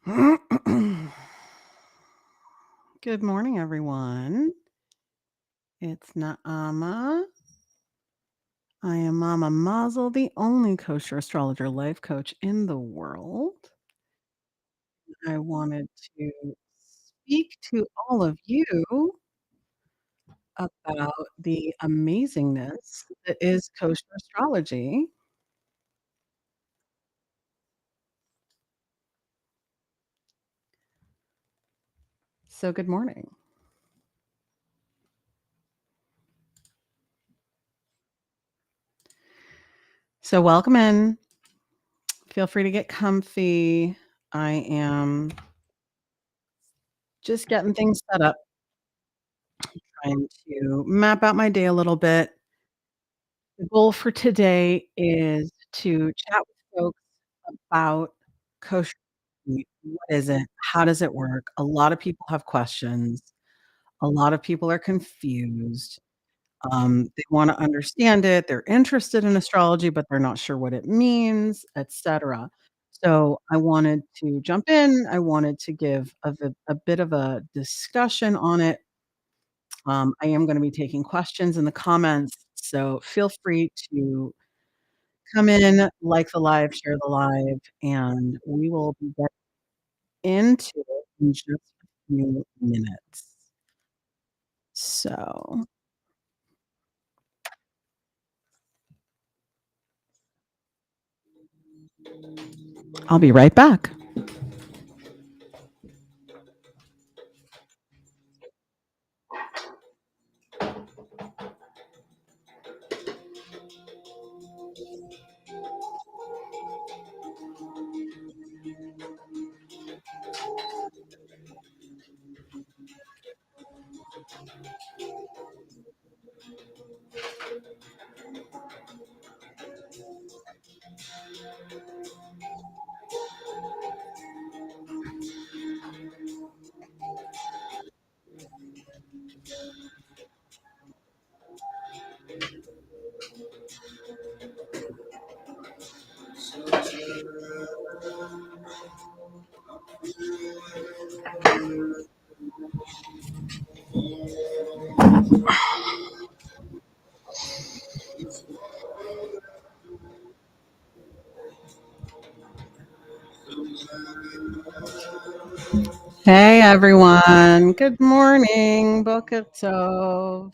Good morning, everyone. It's Naama. I am Mama Mazel, the only kosher astrologer life coach in the world. I wanted to speak to all of you about the amazingness that is kosher astrology. So, good morning. So, welcome in. Feel free to get comfy. I am just getting things set up, trying to map out my day a little bit. The goal for today is to chat with folks about kosher meat. What is it? How does it work? A lot of people have questions. A lot of people are confused. They wanna understand it. They're interested in astrology, but they're not sure what it means, etcetera. So, I wanted to jump in. I wanted to give a bit of a discussion on it. I am gonna be taking questions in the comments, so feel free to come in, like the live, share the live, and we will be getting into it in just a few minutes. So, I'll be right back. Hey, everyone. Good morning. Boker tov.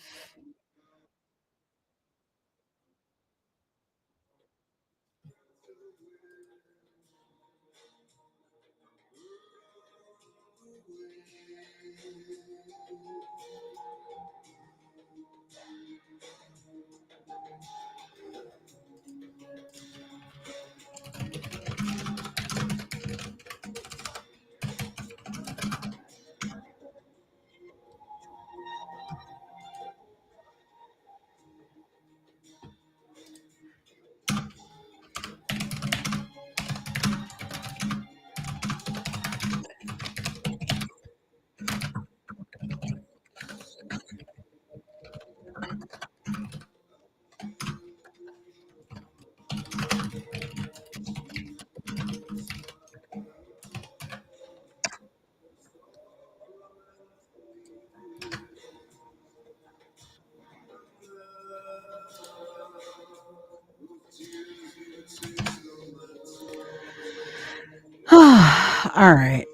All right.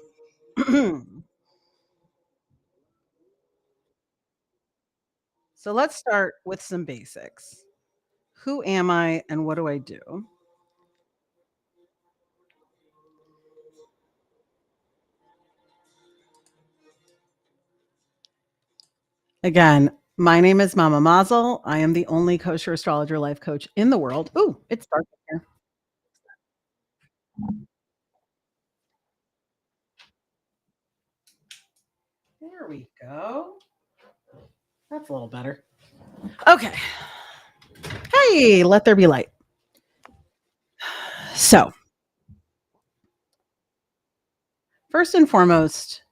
So, let's start with some basics. Who am I and what do I do? Again, my name is Mama Mazel. I am the only kosher astrologer life coach in the world. Ooh, it's dark in here. There we go. That's a little better. Okay. Hey, let there be light. So, first and foremost,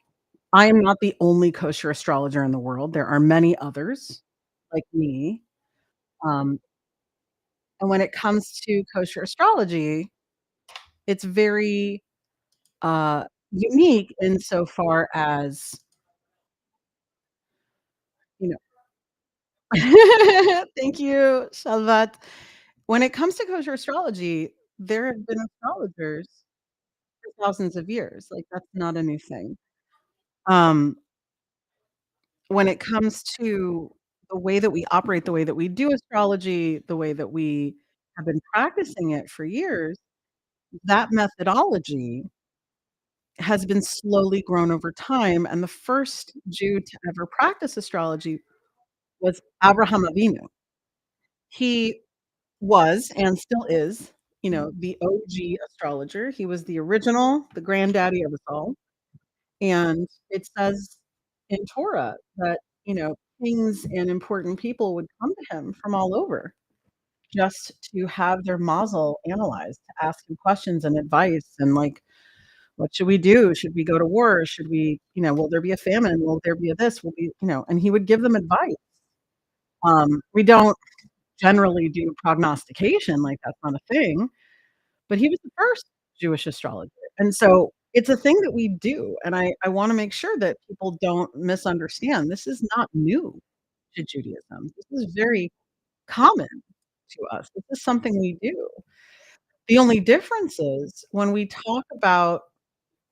I am not the only kosher astrologer in the world. There are many others like me. Um, and when it comes to kosher astrology, it's very unique insofar as, you know Thank you, Shalvat. When it comes to kosher astrology, there have been astrologers for thousands of years, like, that's not a new thing. Um, when it comes to the way that we operate, the way that we do astrology, the way that we have been practicing it for years, that methodology has been slowly grown over time, and the first Jew to ever practice astrology was Abraham Avinu. He was and still is, the OG astrologer. He was the original, the granddaddy of us all, and it says in Torah that, kings and important people would come to him from all over just to have their mazel analyzed, to ask him questions and advice and, like, "What should we do? Should we go to war? Should we will there be a famine? Will there be a this? Will be" and he would give them advice. We don't generally do prognostication, like, that's not a thing, but he was the first Jewish astrologer, and so it's a thing that we do, and I wanna make sure that people don't misunderstand. This is not new to Judaism. This is very common to us. This is something we do. The only difference is when we talk about,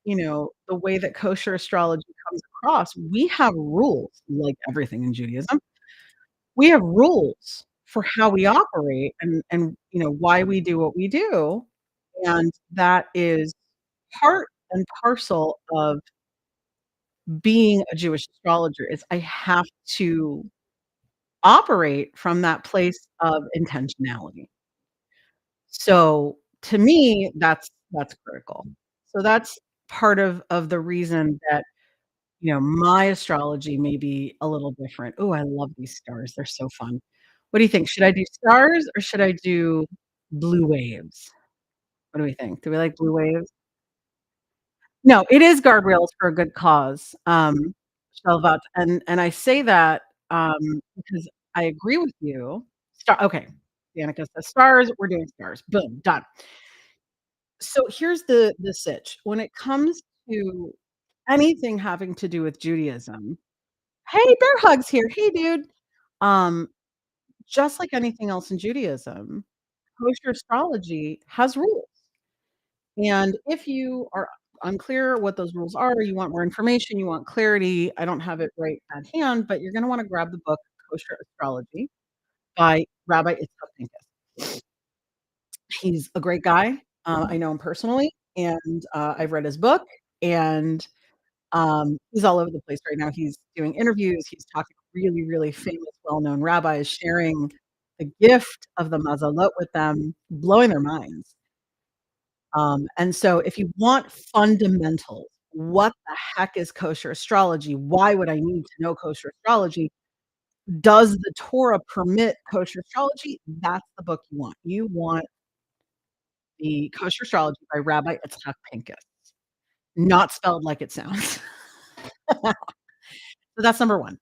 the way that kosher astrology comes across, we have rules, like everything in Judaism. We have rules for how we operate and why we do what we do, and that is part and parcel of being a Jewish astrologer is I have to operate from that place of intentionality. So, to me, that's critical. So that's part of the reason that, my astrology may be a little different. Ooh, I love these stars, they're so fun. What do you think? Should I do stars or should I do blue waves? What do we think? Do we like blue waves? No, it is guardrails for a good cause, Shalvat, and I say that, because I agree with you. Okay, Danica says stars, we're doing stars. Boom, done. So here's the sitch. When it comes to anything having to do with Judaism, hey, bear hugs here. Hey, dude. Um, just like anything else in Judaism, kosher astrology has rules. And if you are unclear what those rules are, you want more information, you want clarity, I don't have it right at hand, but you're going to want to grab the book Kosher Astrology by Rabbi Itzhak Pincus. He's a great guy. I know him personally, and I've read his book, and he's all over the place right now. He's doing interviews. He's talking to really, really famous, well-known rabbis, sharing the gift of the mazalot with them, blowing their minds. And so if you want fundamentals, what the heck is kosher astrology? Why would I need to know kosher astrology? Does the Torah permit kosher astrology? That's the book you want. You want the Kosher Astrology by Rabbi Itzhak Pincus, not spelled like it sounds. So that's number 1.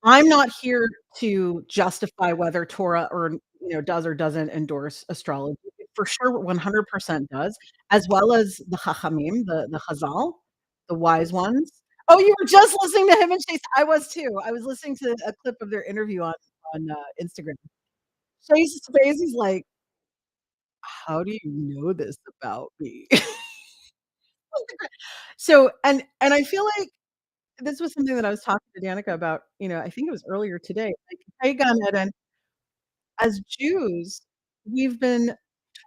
I'm not here to justify whether Torah does or doesn't endorse astrology. It for sure 100% does, as well as the Chachamim, the Chazal, the wise ones. Oh, you were just listening to him and Chase. I was too. I was listening to a clip of their interview on Instagram. Chase's face, he's like, "How do you know this about me?" So, and I feel like this was something that I was talking to Danica about, I think it was earlier today, like, Pagan and as Jews, we've been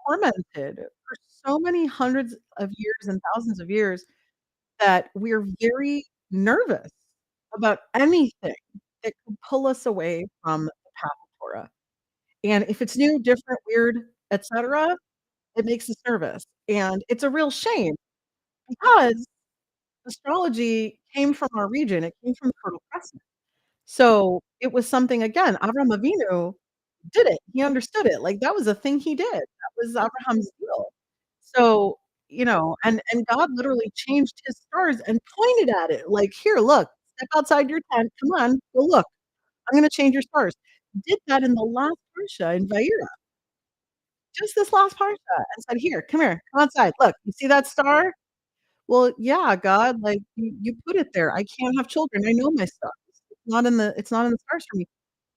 tormented for so many hundreds of years and thousands of years that we're very nervous about anything that could pull us away from the path of Torah. And if it's new, different, weird, etcetera, it makes us nervous. And it's a real shame because astrology came from our region, it came from the Fertile Crescent. So, it was something again, Avraham Avinu did it, he understood it, like, that was a thing he did, that was Abraham's deal. So, and God literally changed his stars and pointed at it, like, "Here, look, step outside your tent, come on, go look, I'm gonna change your stars." Did that in the last parsha in Vayera, just this last parsha, and said, "Here, come outside, look, you see that star? "Well, yeah, God, like, you put it there. I can't have children. I know my stars. It's not in the stars for me."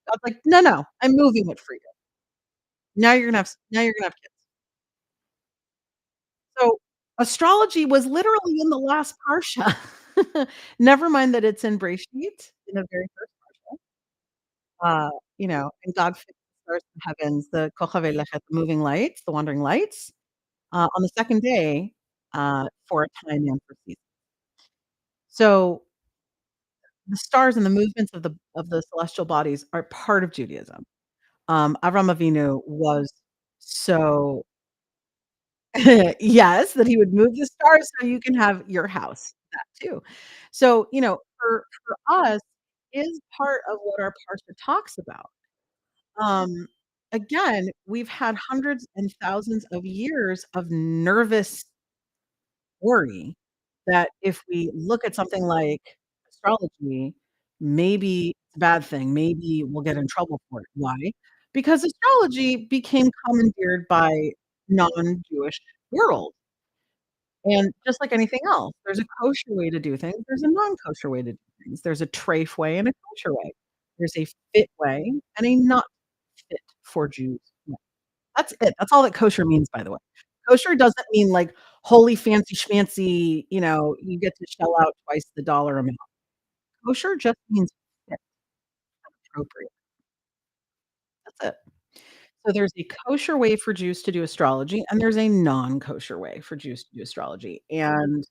God's like, "No, no, I'm moving it for you. Now you're gonna have kids." So, astrology was literally in the last parsha. Never mind that it's in Breshit, in the very first parsha. You know, and God fixed the stars in the heavens, the Kochavei Lechet, the moving lights, the wandering lights, on the 2nd day, for a time and for season. So, the stars and the movements of the celestial bodies are part of Judaism. Avraham Avinu was so yes, that he would move the stars so you can have your house, that too. So, you know, for us, is part of what our parsha talks about. Um, again, we've had hundreds and thousands of years of nervous worry that if we look at something like astrology, maybe it's a bad thing, maybe we'll get in trouble for it. Why? Because astrology became commandeered by non-Jewish world. And just like anything else, there's a kosher way to do things, there's a non-kosher way to do things. There's a treif way and a kosher way. There's a fit way and a not fit for Jews way. That's it. That's all that kosher means, by the way. Kosher doesn't mean like holy fancy schmancy, you know, you get to shell out twice the dollar amount. Kosher just means fit, appropriate. That's it. So there's a kosher way for Jews to do astrology, and there's a non-kosher way for Jews to do astrology. And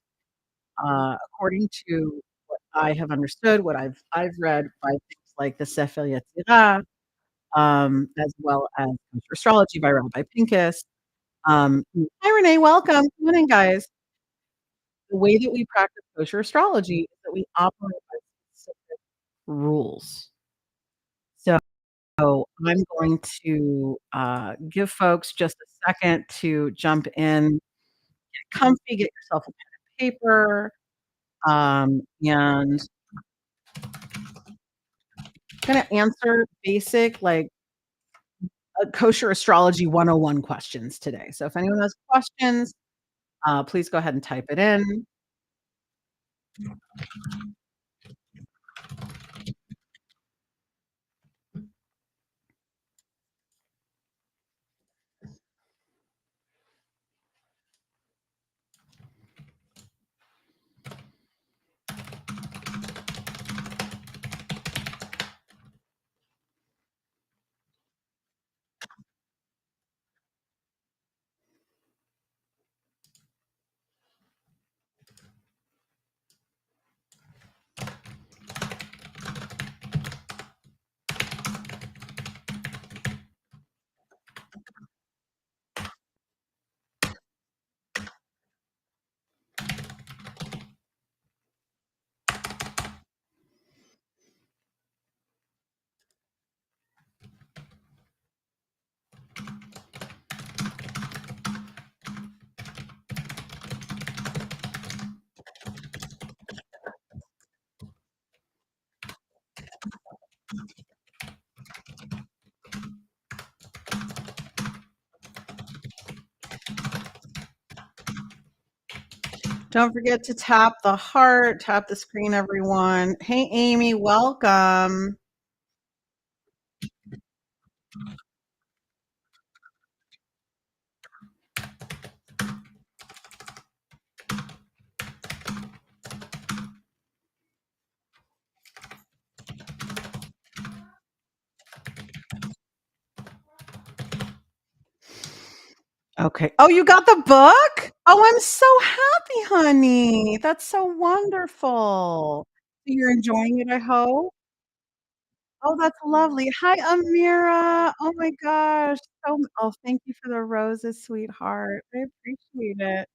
according to what I have understood, what I've read by things like the Sefer Yetzirah, as well as Kosher Astrology by Rabbi Pincus. Hi, Renee, welcome. Come on in, guys. The way that we practice kosher astrology is that we operate by specific rules. So I'm going to give folks just a second to jump in, get comfy, get yourself a pen and paper, and gonna answer basic, like, kosher astrology 101 questions today. So if anyone has questions, please go ahead and type it in. Don't forget to tap the heart, tap the screen, everyone. Hey, Amy, welcome. Okay. Oh, you got the book? Oh, I'm so happy, honey. That's so wonderful. So you're enjoying it, I hope? Oh, that's lovely. Hi, Amira. Oh my gosh. Oh, thank you for the roses, sweetheart. I appreciate it.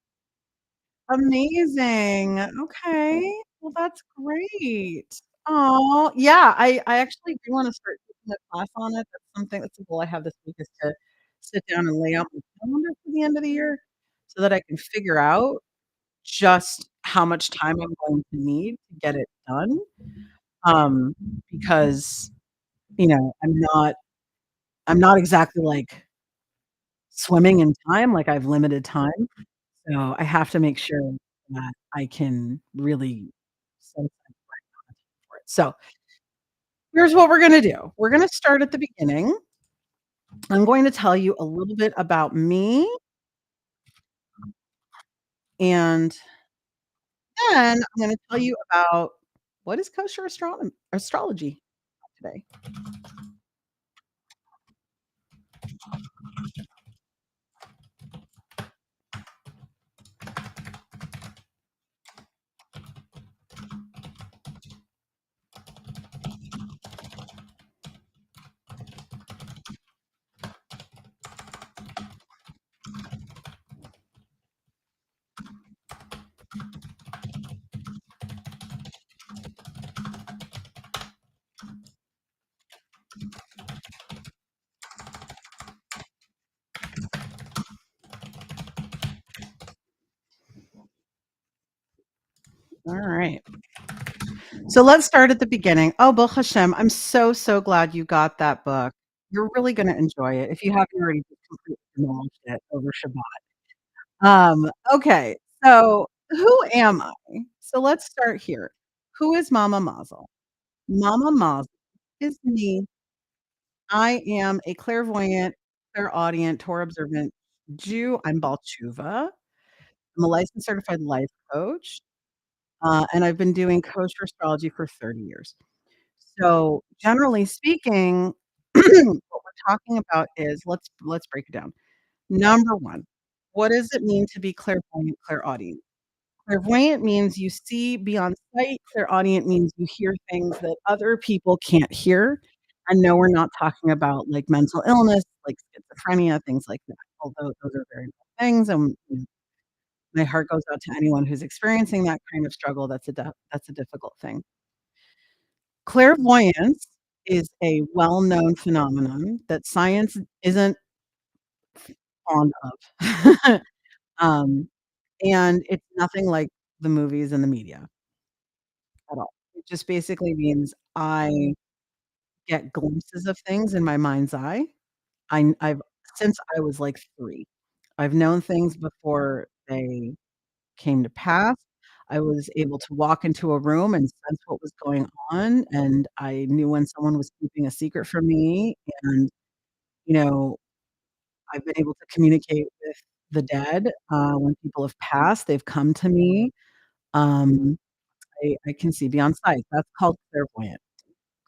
Amazing. Okay. Well, that's great. Oh, yeah, I actually do wanna start taking a class on it. That's a goal I have this week is to sit down and lay out my calendar for the end of the year so that I can figure out just how much time I'm going to need to get it done. Um, because, you know, I'm not exactly, like, swimming in time, like, I have limited time, so I have to make sure. that I can really set aside for it. So, here's what we're gonna do. We're gonna start at the beginning. I'm going to tell you a little bit about me, and then I'm gonna tell you about what is kosher astrology today. Alright. So let's start at the beginning. Oh, Baruch Hashem, I'm so, so glad you got that book. You're really gonna enjoy it if you haven't already just completely demolished it over Shabbat. Okay, so who am I? So let's start here. Who is Mama Mazel? Mama Mazel is me. I am a clairvoyant, clairaudient, Torah observant Jew. I'm Baal Tshuva. I'm a licensed certified life coach, and I've been doing kosher astrology for 30 years. So, generally speaking, what we're talking about is let's break it down. Number 1, what does it mean to be clairvoyant, clairaudient? Clairvoyant means you see beyond sight, clairaudient means you hear things that other people can't hear. And no, we're not talking about, like, mental illness, like schizophrenia, things like that, although those are very real things, and, my heart goes out to anyone who's experiencing that kind of struggle. That's a difficult thing. Clairvoyance is a well-known phenomenon that science isn't fond of. Um, and it's nothing like the movies and the media at all. It just basically means I get glimpses of things in my mind's eye. I've since I was, like, 3. I've known things before they came to pass. I was able to walk into a room and sense what was going on, and I knew when someone was keeping a secret from me, and, you know, I've been able to communicate with the dead, when people have passed, they've come to me. Um, I can see beyond sight. That's called clairvoyant.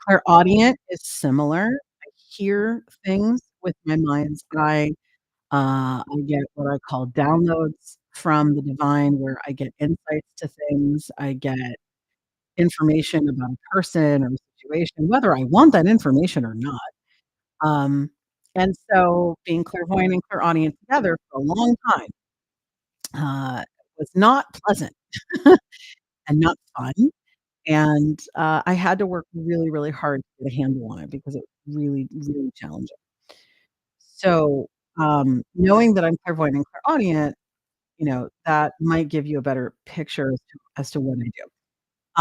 Clairaudient is similar. I hear things with my mind's eye. I get what I call downloads from the divine where I get insights to things. I get information about a person or a situation, whether I want that information or not. Um, and so being clairvoyant and clairaudient together for a long time, was not pleasant and not fun. And, I had to work really, really hard to get a handle on it because it was really, really challenging. So, knowing that I'm clairvoyant and clairaudient, that might give you a better picture as to what I do.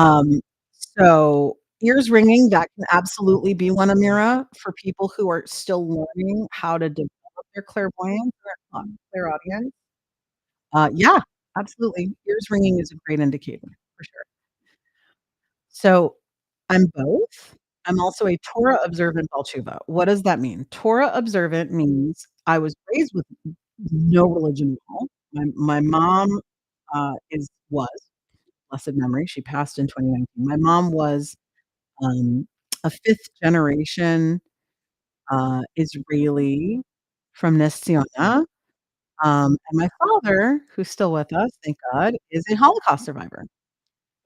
Um, so ears ringing, that can absolutely be one, Amira, for people who are still learning how to develop their clairvoyance or clairaudience. Yeah, absolutely. Ears ringing is a great indicator for sure. So, I'm both. I'm also a Torah observant Bal Tshuva. What does that mean? Torah observant means I was raised with no religion at all. My mom, was, blessed memory, she passed in 2019. My mom was, um, a 5th generation, Israeli from Ness Ziona, and my father, who's still with us, thank God, is a Holocaust survivor.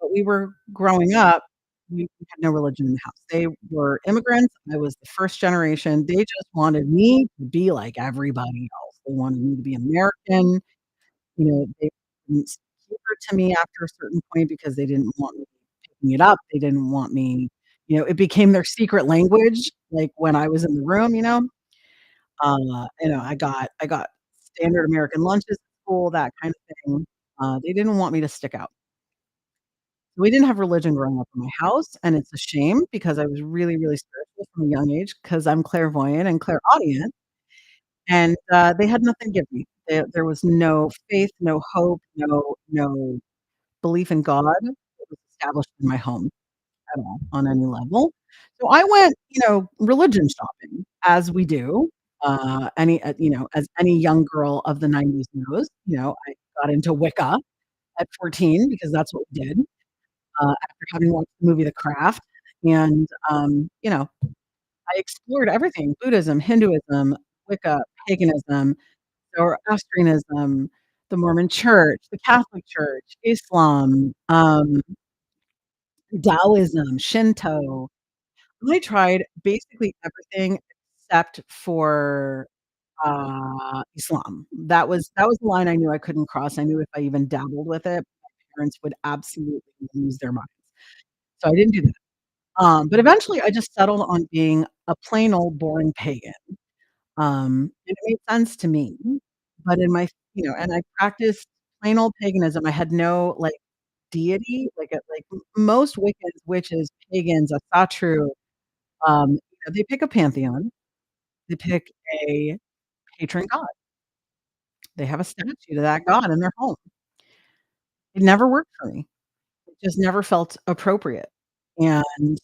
But we were growing up, we had no religion in the house. They were immigrants, I was the 1st generation, they just wanted me to be like everybody else. They wanted me to be American, they didn't cater to me after a certain point because they didn't want me picking it up, they didn't want me it became their secret language, like, when I was in the room, I got standard American lunches at school, that kind of thing. They didn't want me to stick out. We didn't have religion growing up in my house, and it's a shame because I was really, really spiritual from a young age because 'cause I'm clairvoyant and clairaudient, and, they had nothing to give me. There was no faith, no hope, no belief in God was established in my home at all on any level. So I went, religion shopping as we do. As any young girl of the '90s knows, I got into Wicca at 14 because that's what we did, after having watched the movie The Craft, and, I explored everything: Buddhism, Hinduism, Wicca, paganism, Zoroastrianism, the Mormon Church, the Catholic Church, Islam, Taoism, Shinto. I tried basically everything except for, Islam. That was the line I knew I couldn't cross. I knew if I even dabbled with it, my parents would absolutely lose their minds. So I didn't do that. But eventually I just settled on being a plain old boring pagan. And it made sense to me, but and I practiced plain old paganism. I had no, like, deity, most Wiccans, witches, pagans, Asatru, they pick a pantheon, they pick a patron god. They have a statue to that god in their home. It never worked for me. It just never felt appropriate, and,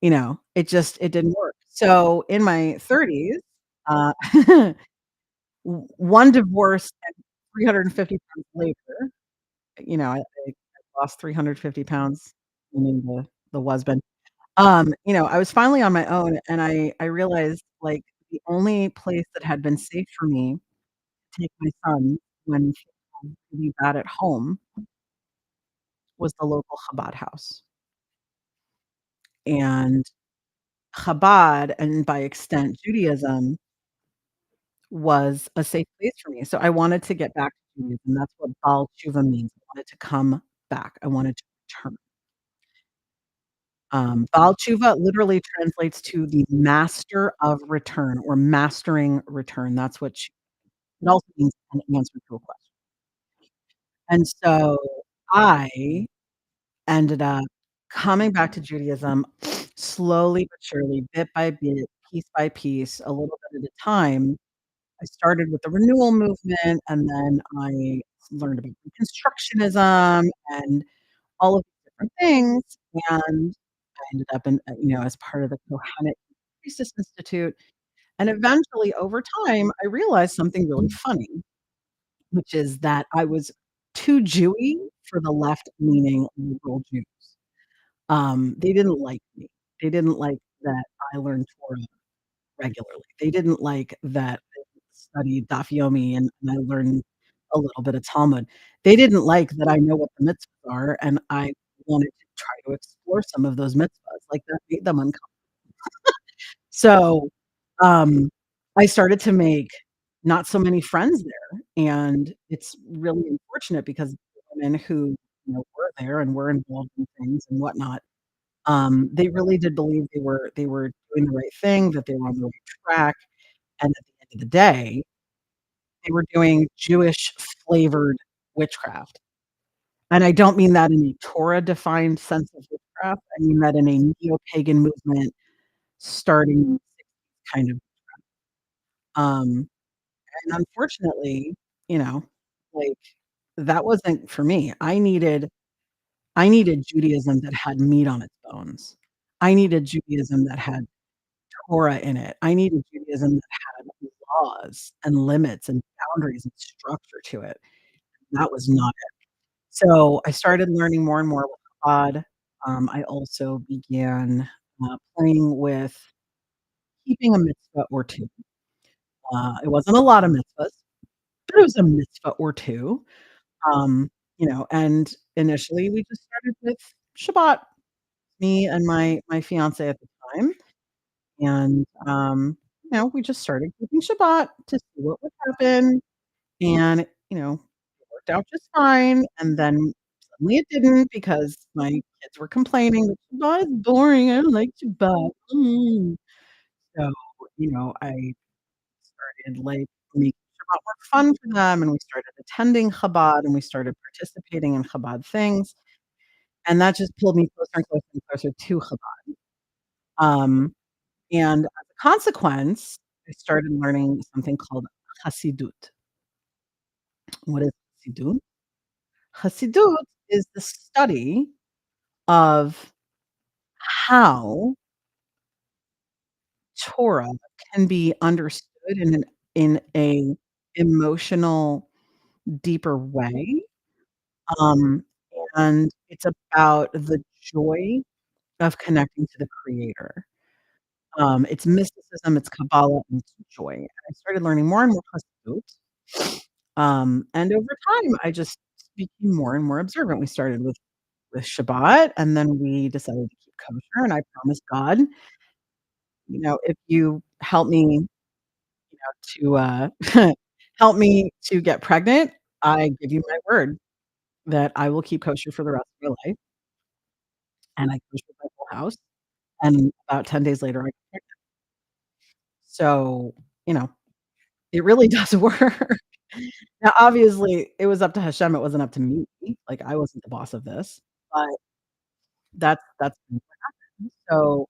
it didn't work. So, in my 30s, uh, one divorce and 350 pounds later, I lost 350 pounds, meaning the husband. I was finally on my own, and I realized, like, the only place that had been safe for me to take my son when he was really bad at home was the local Chabad house. And Chabad, and by extent Judaism, was a safe place for me. So I wanted to get back to Judaism. That's what Bal Tshuva means. I wanted to come back. I wanted to return. Bal Tshuva literally translates to the master of return or mastering return. That's what it also means an answer to a question. And so I ended up coming back to Judaism slowly but surely, bit by bit, piece by piece, a little bit at a time. I started with the renewal movement, and then I learned about Reconstructionism and all of these different things, and I ended up as part of the Kohanic Priestess Institute, and eventually, over time, I realized something really funny, which is that I was too Jewy for the left-leaning liberal Jews. They didn't like me. They didn't like that I learned Torah regularly. They didn't like that I studied Daf Yomi and I learned a little bit of Talmud. They didn't like that I know what the mitzvahs are, and I wanted to try to explore some of those mitzvahs, like, that made them uncomfortable. So, um, I started to make not so many friends there, and it's really unfortunate because the women who, were there and were involved in things and whatnot, they really did believe they were doing the right thing, that they were on the right track, and at the end of the day, they were doing Jewish flavored witchcraft. And I don't mean that in a Torah-defined sense of witchcraft, I mean that in a neo-pagan movement starting in the '60s kind of, um, and unfortunately, you know, like, that wasn't for me. I needed Judaism that had meat on its bones. I needed Judaism that had Torah in it. I needed Judaism that had laws and limits and boundaries and structure to it. That was not it. So, I started learning more and more with Chabad. I also began, playing with keeping a mitzvah or 2. It wasn't a lot of mitzvahs, but it was a mitzvah or 2. And initially we just started with Shabbat, me and my fiancé at the time, and, we just started keeping Shabbat to see what would happen, and, it worked out just fine, and then suddenly it didn't because my kids were complaining that Shabbat is boring, I don't like Shabbat, mm. So, I started, like, making Shabbat more fun for them, and we started attending Chabad, and we started participating in Chabad things, and that just pulled me closer and closer and closer to Chabad. Um, and as a consequence, I started learning something called Hasidut. What is Hasidut? Hasidut is the study of how Torah can be understood in a emotional, deeper way, um, and it's about the joy of connecting to the creator. It's mysticism, it's Kabbalah, and it's joy, and I started learning more and more Chassidut, and over time, I just became more and more observant. We started with Shabbat, and then we decided to keep kosher, and I promised God, "If you help me, to, help me to get pregnant, I give you my word that I will keep kosher for the rest of my life," and I koshered my whole house, and about 10 days later, I got pregnant. So, you know, it really does work. Now, obviously, it was up to Hashem, it wasn't up to me, like, I wasn't the boss of this, but that's so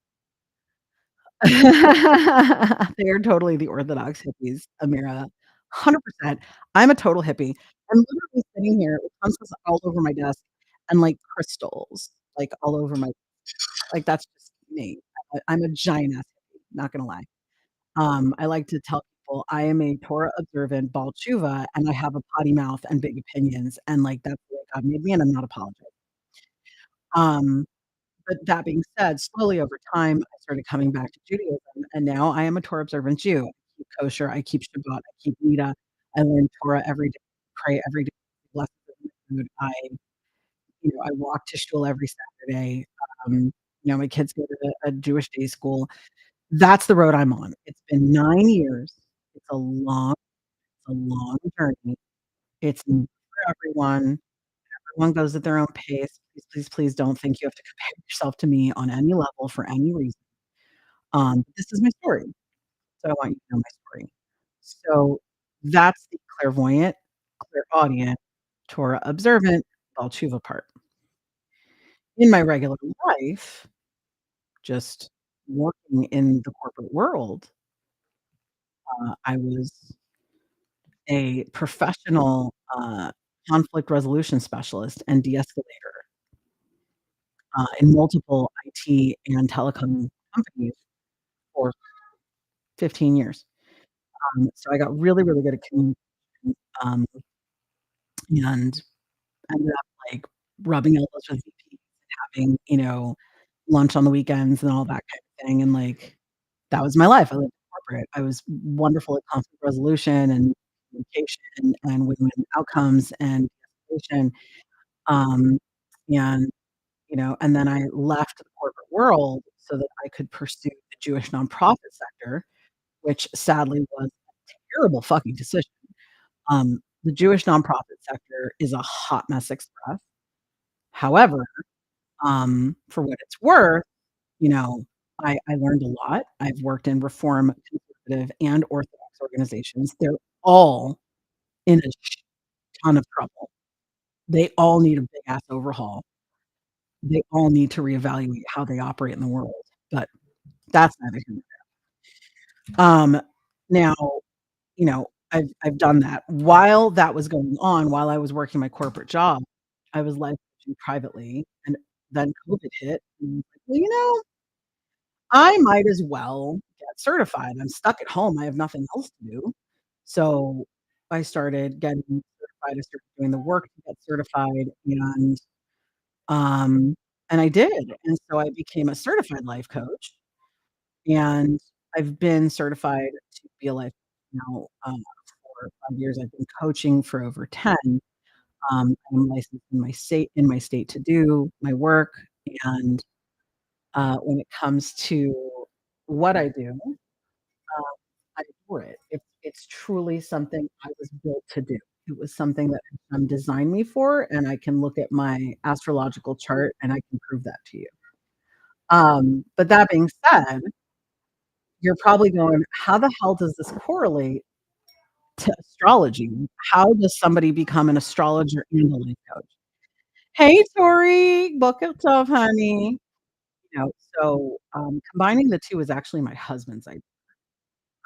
they are totally the orthodox hippies, Amira, 100%. I'm a total hippie. I'm literally sitting here with sunsets all over my desk and, like, crystals, like, all over my like, that's just me. I'm a giant ass hippie, not gonna lie. I like to tell people I am a Torah observant Baal Tshuva, and I have a potty mouth and big opinions, and, like, that's the way God made me, and I'm not apologizing. Um, but that being said, slowly over time, I started coming back to Judaism, and now I am a Torah observant Jew. I keep kosher, I keep Shabbat, I keep Nida, I learn Torah every day, pray every day, bless the food. I walk to shul every Saturday. Um, my kids go to a Jewish day school. That's the road I'm on. It's been 9 years. It's a long journey. It's not for everyone. Everyone goes at their own pace. Please, please, please don't think you have to compare yourself to me on any level for any reason. This is my story, so I want you to know my story. So that's the clairvoyant, clairaudient, Torah observant, Bal Tshuva part. In my regular life, just working in the corporate world, I was a professional, conflict resolution specialist and de-escalator, in multiple IT and telecom companies for 15 years. So I got really, really good at communication, um, and ended up, like, rubbing elbows with VPs and having, lunch on the weekends and all that kind of thing, and, like, that was my life. I lived in corporate. I was wonderful at conflict resolution and communication and win-win outcomes and de-escalation, um, and and then I left the corporate world so that I could pursue the Jewish nonprofit sector, which sadly was a terrible fucking decision. The Jewish nonprofit sector is a hot mess express. However, for what it's worth, you know, I learned a lot. I've worked in reform, conservative, and orthodox organizations. They're all in a ton of trouble. They all need a big ass overhaul. They all need to reevaluate how they operate in the world, but that's neither here nor there. Now, I've done that. While that was going on, while I was working my corporate job, I was life coaching privately, and then COVID hit, and I was like, "Well, I might as well get certified. I'm stuck at home. I have nothing else to do." So, I started getting certified. I started doing the work to get certified, um, and I did, and so I became a certified life coach, and I've been certified to be a life coach now, for 5 years. I've been coaching for over 10. I'm licensed in my state to do my work, and, when it comes to what I do, I adore it. It's truly something I was built to do. It was something that designed me for, and I can look at my astrological chart, and I can prove that to you. But that being said, you're probably going, "How the hell does this correlate to astrology? How does somebody become an astrologer and a life coach?" Hey, Tori, boker tov, honey. Combining the 2 is actually my husband's idea.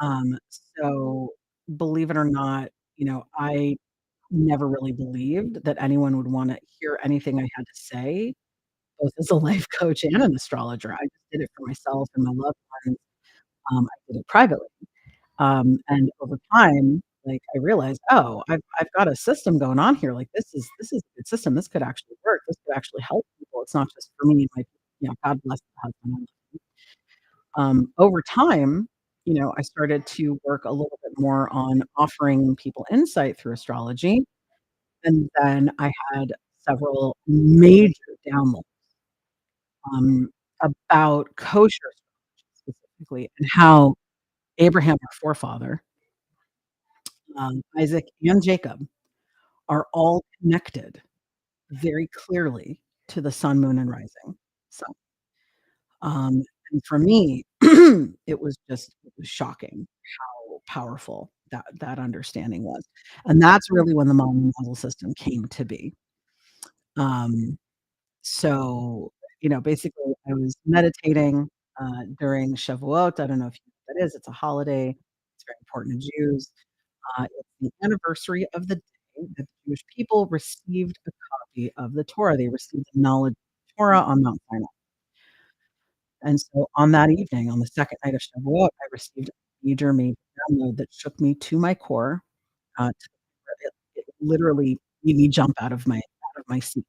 Um, so believe it or not, I never really believed that anyone would wanna hear anything I had to say, both as a life coach and an astrologer. I just did it for myself and my loved ones. I did it privately. And over time, like, I realized, "Oh, I've got a system going on here, like, this is a good system, this could actually work, this could actually help people, it's not just for me and my," God bless the husband. Over time, I started to work a little bit more on offering people insight through astrology, and then I had several major downloads, um, about kosher astrology specifically and how Abraham, our forefather, Isaac and Jacob are all connected very clearly to the sun, moon, and rising. So, and for me, it was shocking how powerful that understanding was, and that's really when the modern model system came to be. Um, so, basically, I was meditating, during Shavuot. I don't know if you know what that is. It's a holiday. It's very important to Jews. It's the anniversary of the day that the Jewish people received a copy of the Torah. They received the knowledge of the Torah on Mount Sinai. And so on that evening, on the second night of Shavuot, I received a major, major download that shook me to my core, to where it literally made me jump out of my seat.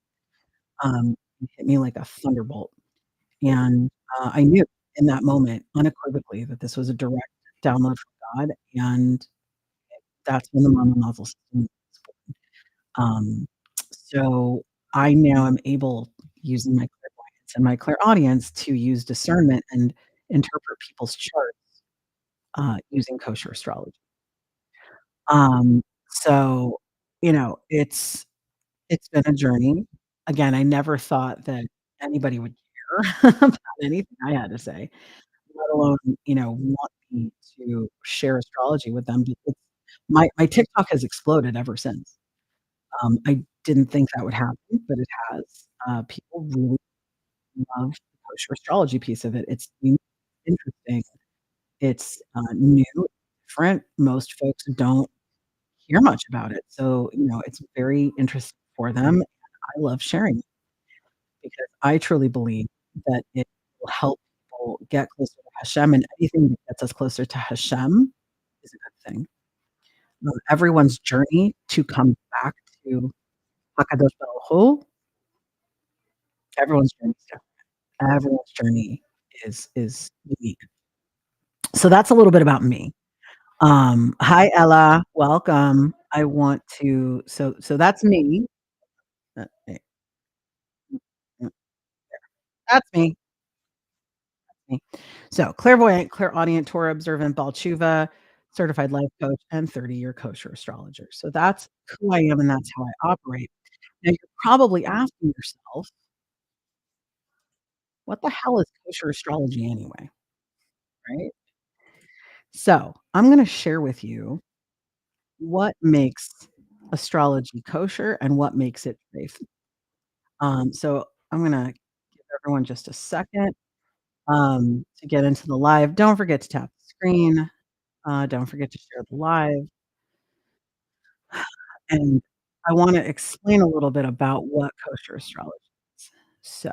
It hit me like a thunderbolt, and, I knew in that moment unequivocally that this was a direct download from God, and that's when the Mormon novel system was born. So I now am able, using my clairvoyance and my clairaudience, to use discernment and interpret people's charts, using kosher astrology. So, it's been a journey. Again, I never thought that anybody would care about anything I had to say, let alone, want me to share astrology with them, because my TikTok has exploded ever since. I didn't think that would happen, but it has. People really love the kosher astrology piece of it. It's unique, interesting, it's, new, different. Most folks don't hear much about it, so, it's very interesting for them, and I love sharing it because I truly believe that it will help people get closer to Hashem, and anything that gets us closer to Hashem is a good thing. Everyone's journey to come back to Hakadosh Baruch Hu, everyone's journey is different. Everyone's journey is unique. So that's a little bit about me. Hi, Ella, welcome. I want to so that's me. Eh, mm, that's me. So clairvoyant, clairaudient, Torah observant, Baal Tshuva, certified life coach, and 30-year kosher astrologer. So that's who I am and that's how I operate. Now you're probably asking yourself, "What the hell is kosher astrology anyway?" Right? So I'm gonna share with you what makes astrology kosher and what makes it safe. So I'm gonna give everyone just a second, to get into the live. Don't forget to tap the screen. Don't forget to share the live. And I wanna explain a little bit about what kosher astrology is. So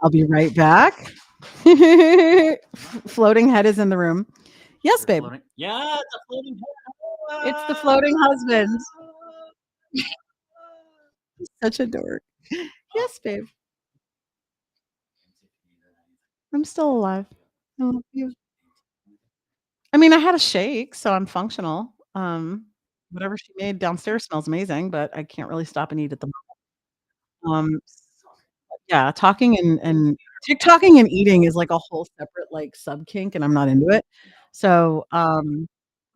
I'll be right back. Floating head is in the room. Yes, You're babe. floating. Yeah, it's a floating head. It's the floating husband. He's such a dork. Yes, babe. I'm still alive. I love you. I mean, I had a shake, so I'm functional. Whatever she made downstairs smells amazing, but I can't really stop and eat at the moment. Yeah, talking and TikToking and eating is like a whole separate, like, sub kink, and I'm not into it. So,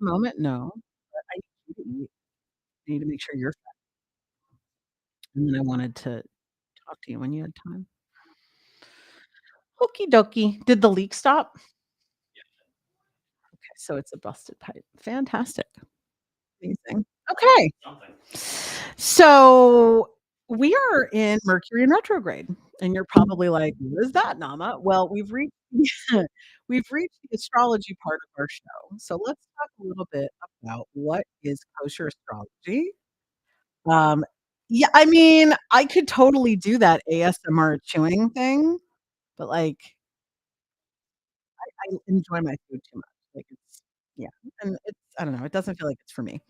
moment, no, but I need you to eat. I need to make sure you're fed, and then I wanted to talk to you when you had time. Okie dokie. Did the leak stop? Okay, so it's a busted pipe. Fantastic. Amazing. Okay. Something. So We are in Mercury in retrograde, and you're probably like, "What is that, Nama?" Well, we've reached the astrology part of our show, so let's talk a little bit about what is kosher astrology. Um, yeah, I mean, I could totally do that ASMR chewing thing, but, like, I enjoy my food too much, like, it's yeah, and it's I don't know, it doesn't feel like it's for me.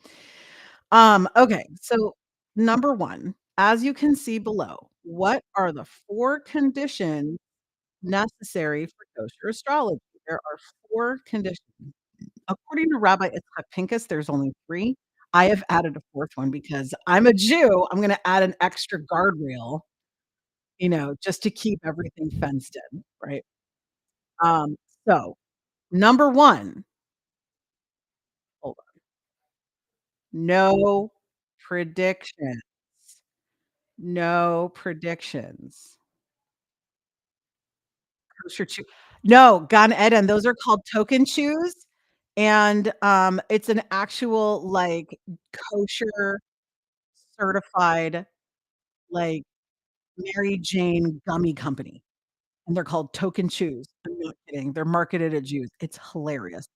Okay, so number 1, as you can see below, what are the 4 conditions necessary for kosher astrology? There are 4 conditions. According to Rabbi Itzhak Pincus, there's only 3. I have added a 4th one because I'm a Jew, I'm gonna add an extra guardrail, just to keep everything fenced in, right? Um, so number 1, hold on, no predictions. No predictions. Kosher chew No, Gan Eden, those are called token chews, and, it's an actual, like, kosher certified, like, Mary Jane gummy company, and they're called Token Chews. I'm not kidding, they're marketed at Jews. It's hilarious.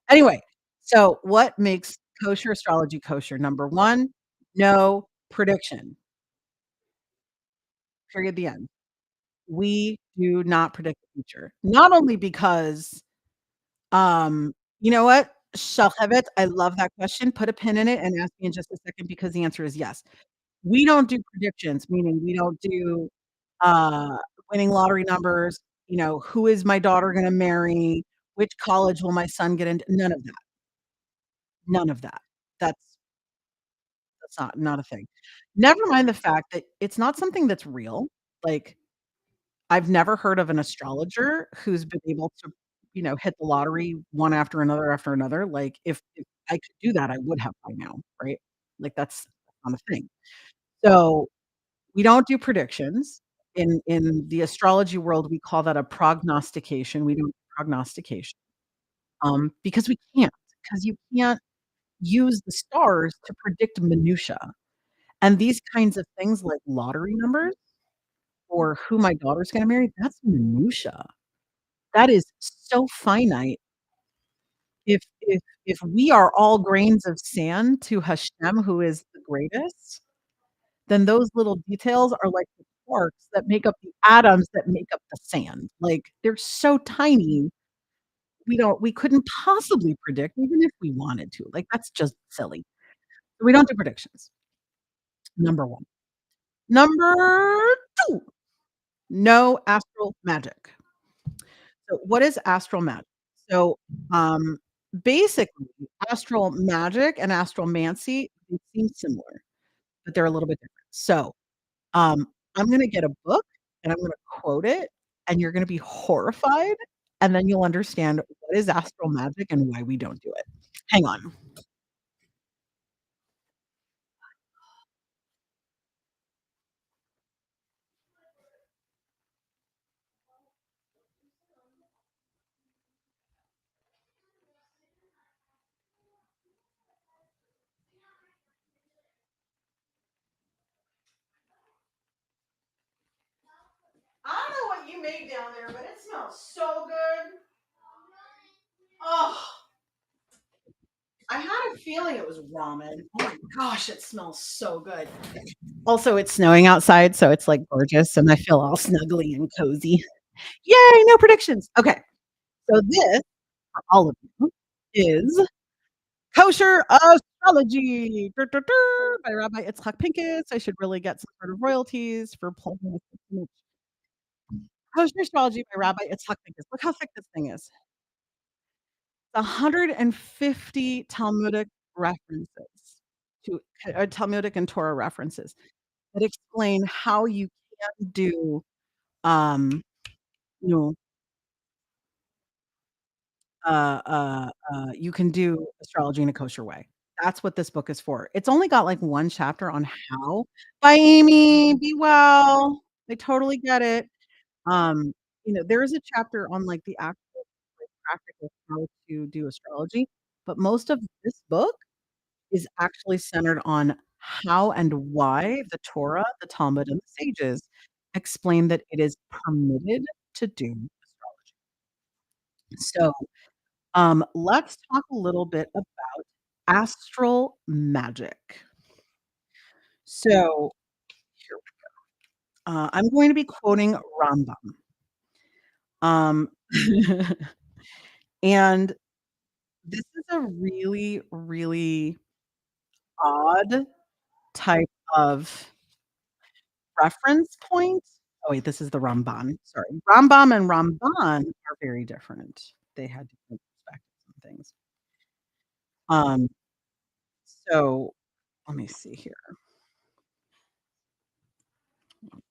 Anyway, so what makes kosher astrology kosher? Number 1, no prediction, period, the end. We do not predict the future. Not only because, you know what? Shalchevet, I love that question. Put a pin in it and ask me in just a second because the answer is yes. We don't do predictions, meaning we don't do, uh, winning lottery numbers, who is my daughter gonna marry, which college will my son get into, none of that, none of that. That's that's not a thing. Never mind the fact that it's not something that's real, like, I've never heard of an astrologer who's been able to, hit the lottery one after another, like, if I could do that, I would have by now, right? Like, that's not a thing. So, we don't do predictions. In the astrology world, we call that a prognostication. We don't do prognostication, because we can't, because you can't use the stars to predict minutia, and these kinds of things like lottery numbers or who my daughter's gonna marry, that's minutia. That is so finite. If we are all grains of sand to Hashem, who is the greatest, then those little details are like the quarks that make up the atoms that make up the sand. Like, they're so tiny, we couldn't possibly predict even if we wanted to. Like, that's just silly. We don't do predictions, number 1. Number 2, no astral magic. So, what is astral magic? So, um, basically, astral magic and astromancy, they seem similar, but they're a little bit different. So, I'm gonna get a book, and I'm gonna quote it, and you're gonna be horrified, and then you'll understand what is astral magic and why we don't do it. Hang on. I don't know what you made down there, but it smells so good. Oh, I had a feeling it was ramen. Oh my gosh, it smells so good. Also, it's snowing outside, so it's, like, gorgeous, and I feel all snuggly and cozy. Yay, no predictions. Okay, so this, for all of you, is Kosher Astrology by Rabbi Itzhak Pincus. I should really get some sort of royalties for plugging this so much. Kosher Astrology by Rabbi Itzhak Pincus. Look how thick this thing is. 150 Talmudic references to Talmudic and Torah references that explain how you can do, um, you know, you can do astrology in a kosher way. That's what this book is for. It's only got, like, 1 chapter on how. Bye, Amy, be well. I totally get it. Um, there is a chapter on, like, the actual, like, practical how to do astrology, but most of this book is actually centered on how and why the Torah, the Talmud, and the sages explain that it is permitted to do astrology. So, let's talk a little bit about astral magic. So, here I'm going to be quoting Rambam. Um, and this is a really, really odd type of reference point. Oh, wait, this is the Ramban, sorry. Rambam and Ramban are very different. They had different perspectives on things. Um, so let me see here. 1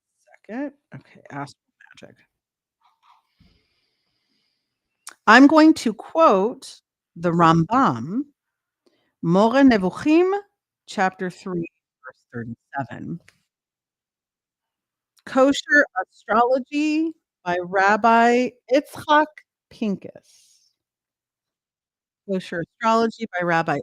second. Okay, astral magic. I'm going to quote the Rambam, Moreh Nevuchim, chapter 3, verse 37. Kosher Astrology by Rabbi Itzhak Pincus. Kosher Astrology by Rabbi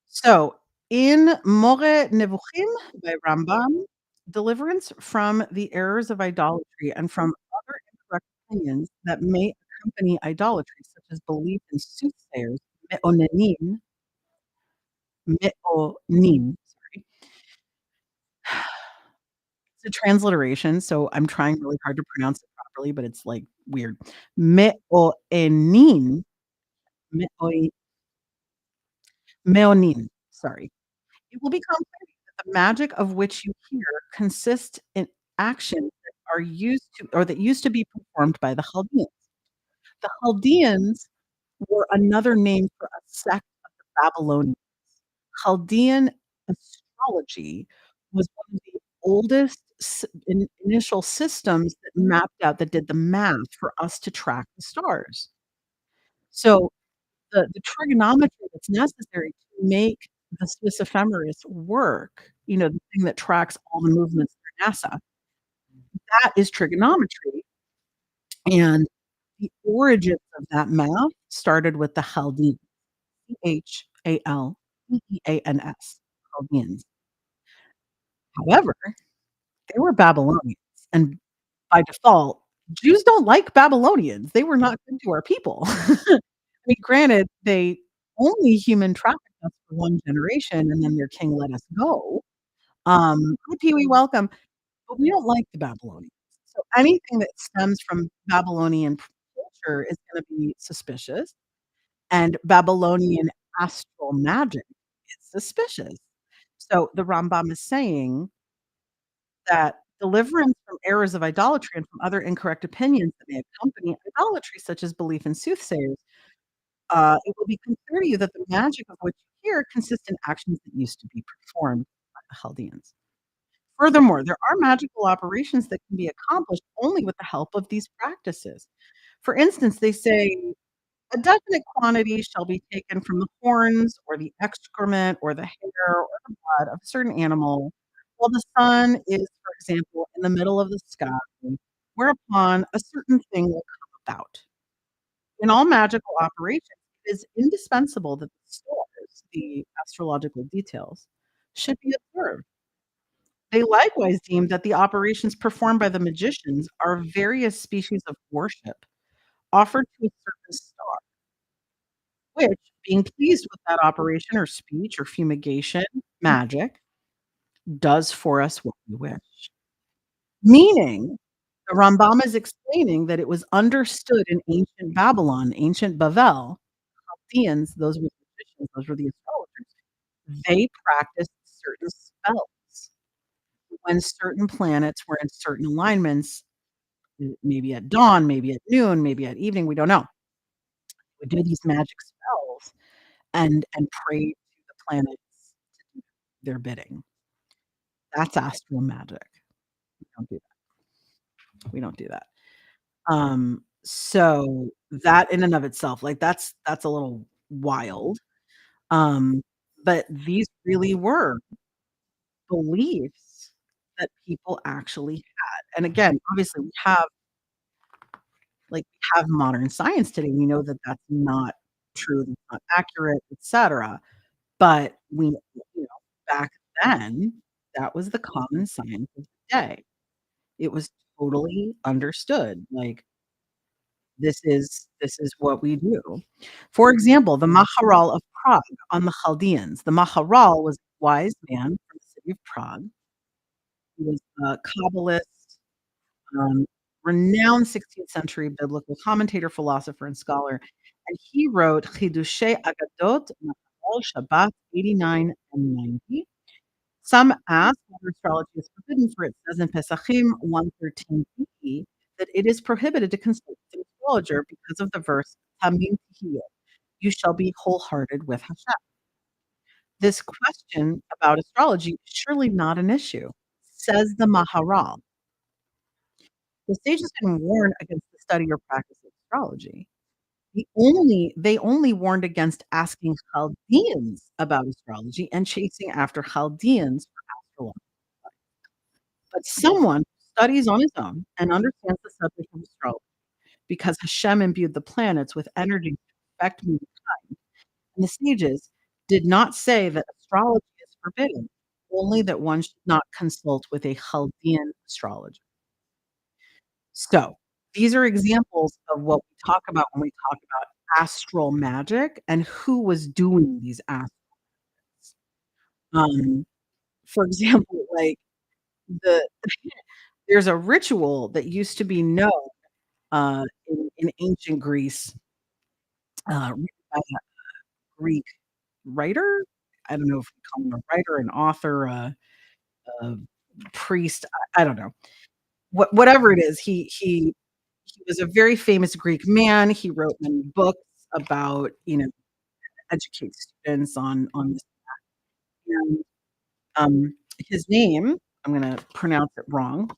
So, in Moreh Nevuchim by Rambam, deliverance from the errors of idolatry and from other incorrect opinions that may accompany idolatry, such as belief in soothsayers, me'onenim, sorry. It's a transliteration, so I'm trying really hard to pronounce it properly, but it's, like, weird. Me'oenin, me'oi meonin, sorry. It will become clear that the magic of which you hear consists in actions that are used to or that used to be performed by the Chaldeans. The Chaldeans were another name for a sect of the Babylonians. Chaldean astrology was one of the oldest initial systems that mapped out that did the math for us to track the stars. So the trigonometry that's necessary to make the Swiss ephemeris work, the thing that tracks all the movements for NASA, that is trigonometry, and the origins of that math started with the Chaldeans, Chaldeans, Chaldeans. However, they were Babylonians, and by default, Jews don't like Babylonians. They were not good to our people. I mean, granted, they only human trafficked us for 1 generation, and then their king let us go. Hi, Pee-wee, welcome. But we don't like the Babylonians. So anything that stems from Babylonian culture is gonna be suspicious, and Babylonian astral magic is suspicious. So the Rambam is saying that deliverance from errors of idolatry and from other incorrect opinions that may accompany idolatry, such as belief in soothsayers, it will become clear to you that the magic of which you hear consists in actions that used to be performed by the Chaldeans. Furthermore, there are magical operations that can be accomplished only with the help of these practices. For instance, they say a definite quantity shall be taken from the horns or the excrement or the hair or the blood of a certain animal while the sun is, for example, in the middle of the sky, whereupon a certain thing will come about. In all magical operations, it is indispensable that the stars, the astrological details, should be observed. They likewise deem that the operations performed by the magicians are various species of worship offered to a certain star, which, being pleased with that operation or speech or fumigation, magic, does for us what we wish. Meaning, the Rambam is explaining that it was understood in ancient Babylon, ancient Bavel, Chaldeans, those were the magicians, those were the astrologers, they practiced certain spells. When certain planets were in certain alignments, maybe at dawn, maybe at noon, maybe at evening, we don't know. We do these magic spells and pray to the planets to do their bidding. That's astral magic. We don't do that. We don't do that. So that in and of itself, like, that's a little wild. Um, but these really were beliefs that people actually had. And again, obviously, we have modern science today. We know that that's not true, that's not accurate, etcetera. but back then, that was the common science of the day. It was totally understood, like, this is what we do. For example, the Maharal of Prague on the Chaldeans. The Maharal was a wise man from the city of Prague. He was a Kabbalist, um, renowned 16th century biblical commentator, philosopher, and scholar, and he wrote Chidushei Agadot, Maharal, Shabbat 89 and 90. Some ask whether astrology is forbidden, for it says in Pesachim 113b that it is prohibited to consult with an astrologer because of the verse Tamim Tihiyeh, you shall be wholehearted with Hashem. This question about astrology is surely not an issue, says the Maharal. The sages didn't warn against the study or practice of astrology. They only warned against asking Chaldeans about astrology and chasing after Chaldeans for astrology. But someone who studies on his own and understands the subject of astrology, because Hashem imbued the planets with energy to affect mankind, and the sages did not say that astrology is forbidden, only that one should not consult with a Chaldean astrologer. So, these are examples of what we talk about when we talk about astral magic and who was doing these astral. For example, like the there's a ritual that used to be known in ancient Greece, written by a Greek writer. I don't know if we call him a writer, an author, a priest. I don't know. Whatever it is, he was a very famous Greek man. He wrote many books about, educate students on this. And, his name, I'm gonna pronounce it wrong, but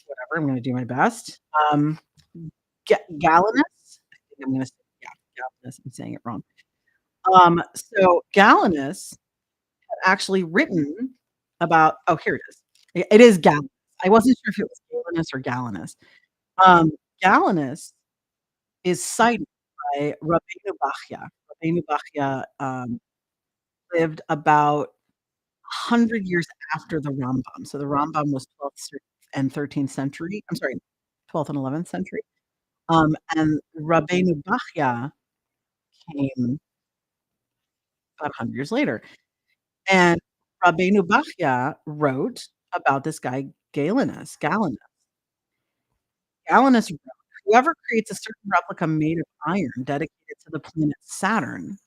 whatever, I'm gonna do my best. Galenus? I think I'm gonna say, yeah, Galenus, I'm saying it wrong. So Galenus had actually written about, oh, here it is. It is Galenus. I wasn't sure if it was Galenus or Galenus. Um, Galenus is cited by Rabbeinu Bachya. Rabbeinu Bachya, lived about 100 years after the Rambam. So the Rambam was 12th and 13th century. I'm sorry, 12th and 11th century. And Rabbeinu Bachya came about 100 years later. And Rabbeinu Bachya wrote about this guy Galenus. Galenus wrote, "Whoever creates a certain replica made of iron dedicated to the planet Saturn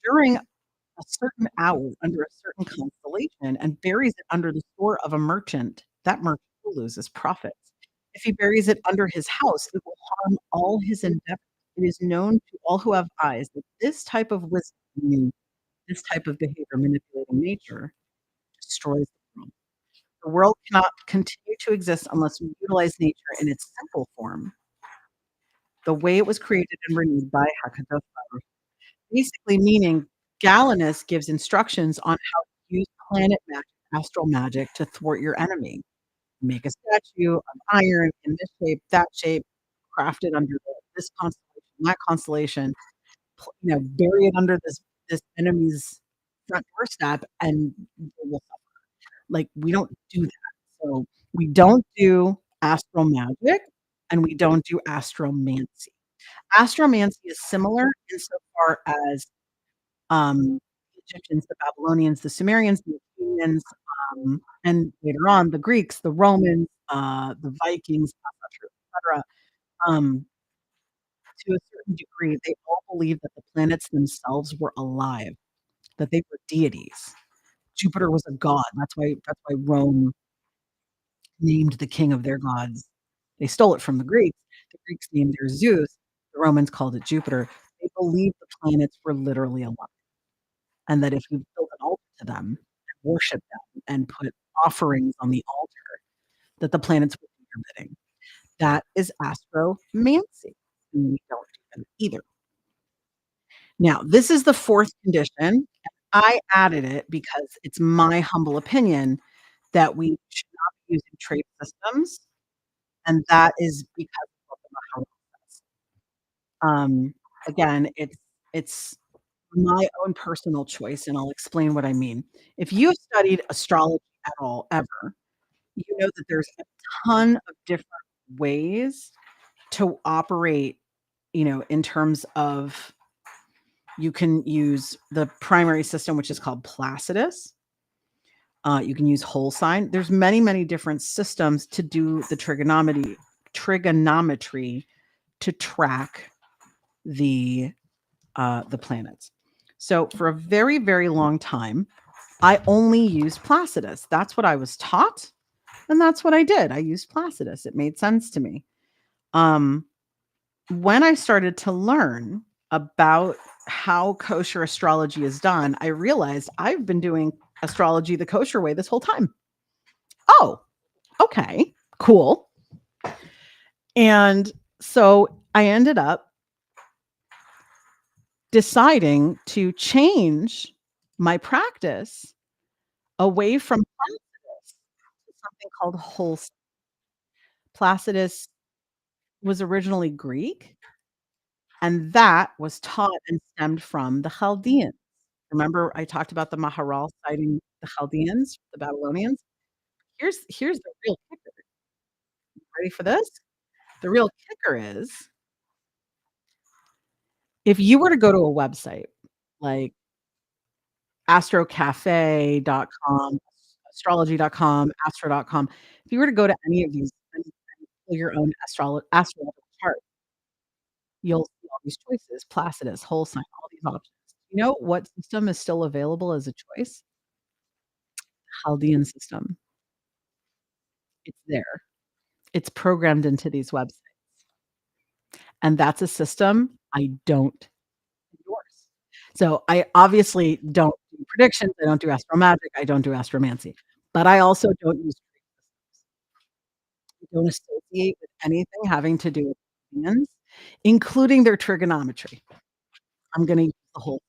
during a certain hour under a certain constellation and buries it under the store of a merchant, that merchant will lose his profits. If he buries it under his house, it will harm all his endeavors. It is known to all who have eyes that this type of wisdom, meaning this type of behavior manipulating nature, destroys the world. The world cannot continue to exist unless we utilize nature in its simple form, the way it was created and renewed by Hakadosh Baruch." Basically meaning Galenus gives instructions on how to use planet magic, astral magic to thwart your enemy. Make a statue of iron in this shape, that shape, craft it under this constellation, that constellation, bury it under this enemy's front doorstep, and they will suffer. Like, we don't do that. So, we don't do astral magic, and we don't do astromancy. Astromancy is similar insofar as the Egyptians, the Babylonians, the Sumerians, the Akkadians, and later on, the Greeks, the Romans, the Vikings, etcetera, um, to a certain degree, they all believed that the planets themselves were alive, that they were deities. Jupiter was a god. That's why Rome named the king of their gods. They stole it from the Greeks. The Greeks named their Zeus. The Romans called it Jupiter. They believed the planets were literally alive, and that if you built an altar to them and worshiped them and put offerings on the altar, that the planets would do your bidding. That is astromancy, and we don't do that either. Now, this is the 4th condition, and I added it because it's my humble opinion that we should not be using trade systems, and that is because of what the Maharal says. Again, it's my own personal choice, and I'll explain what I mean. If you've studied astrology at all, ever, you know that there's a ton of different ways to operate, in terms of you can use the primary system, which is called Placidus. You can use whole sign. There's many, many different systems to do the trigonometry to track the the planets. So for a very, very long time, I only used Placidus. That's what I was taught, and that's what I did. I used Placidus. It made sense to me. Um, when I started to learn about how kosher astrology is done, I realized I've been doing astrology the kosher way this whole time. Oh, okay, cool. And so I ended up deciding to change my practice away from Placidus to something called Whole. Placidus was originally Greek, and that was taught and stemmed from the Chaldeans. Remember I talked about the Maharal citing the Chaldeans, the Babylonians? Here's the real kicker. Ready for this? The real kicker is, if you were to go to a website like astrocafe.com, astrology.com, astro.com, if you were to go to any of these and pull your own astrological chart, you'll see all these choices, Placidus, whole sign, all these options. You know what system is still available as a choice? Chaldean system. It's there. It's programmed into these websites, and that's a system I don't endorse. So, I obviously don't do predictions, I don't do astro magic, I don't do astromancy, but I also don't use I don't associate with anything having to do with Chaldeans, including their trigonometry. I'm gonna use the whole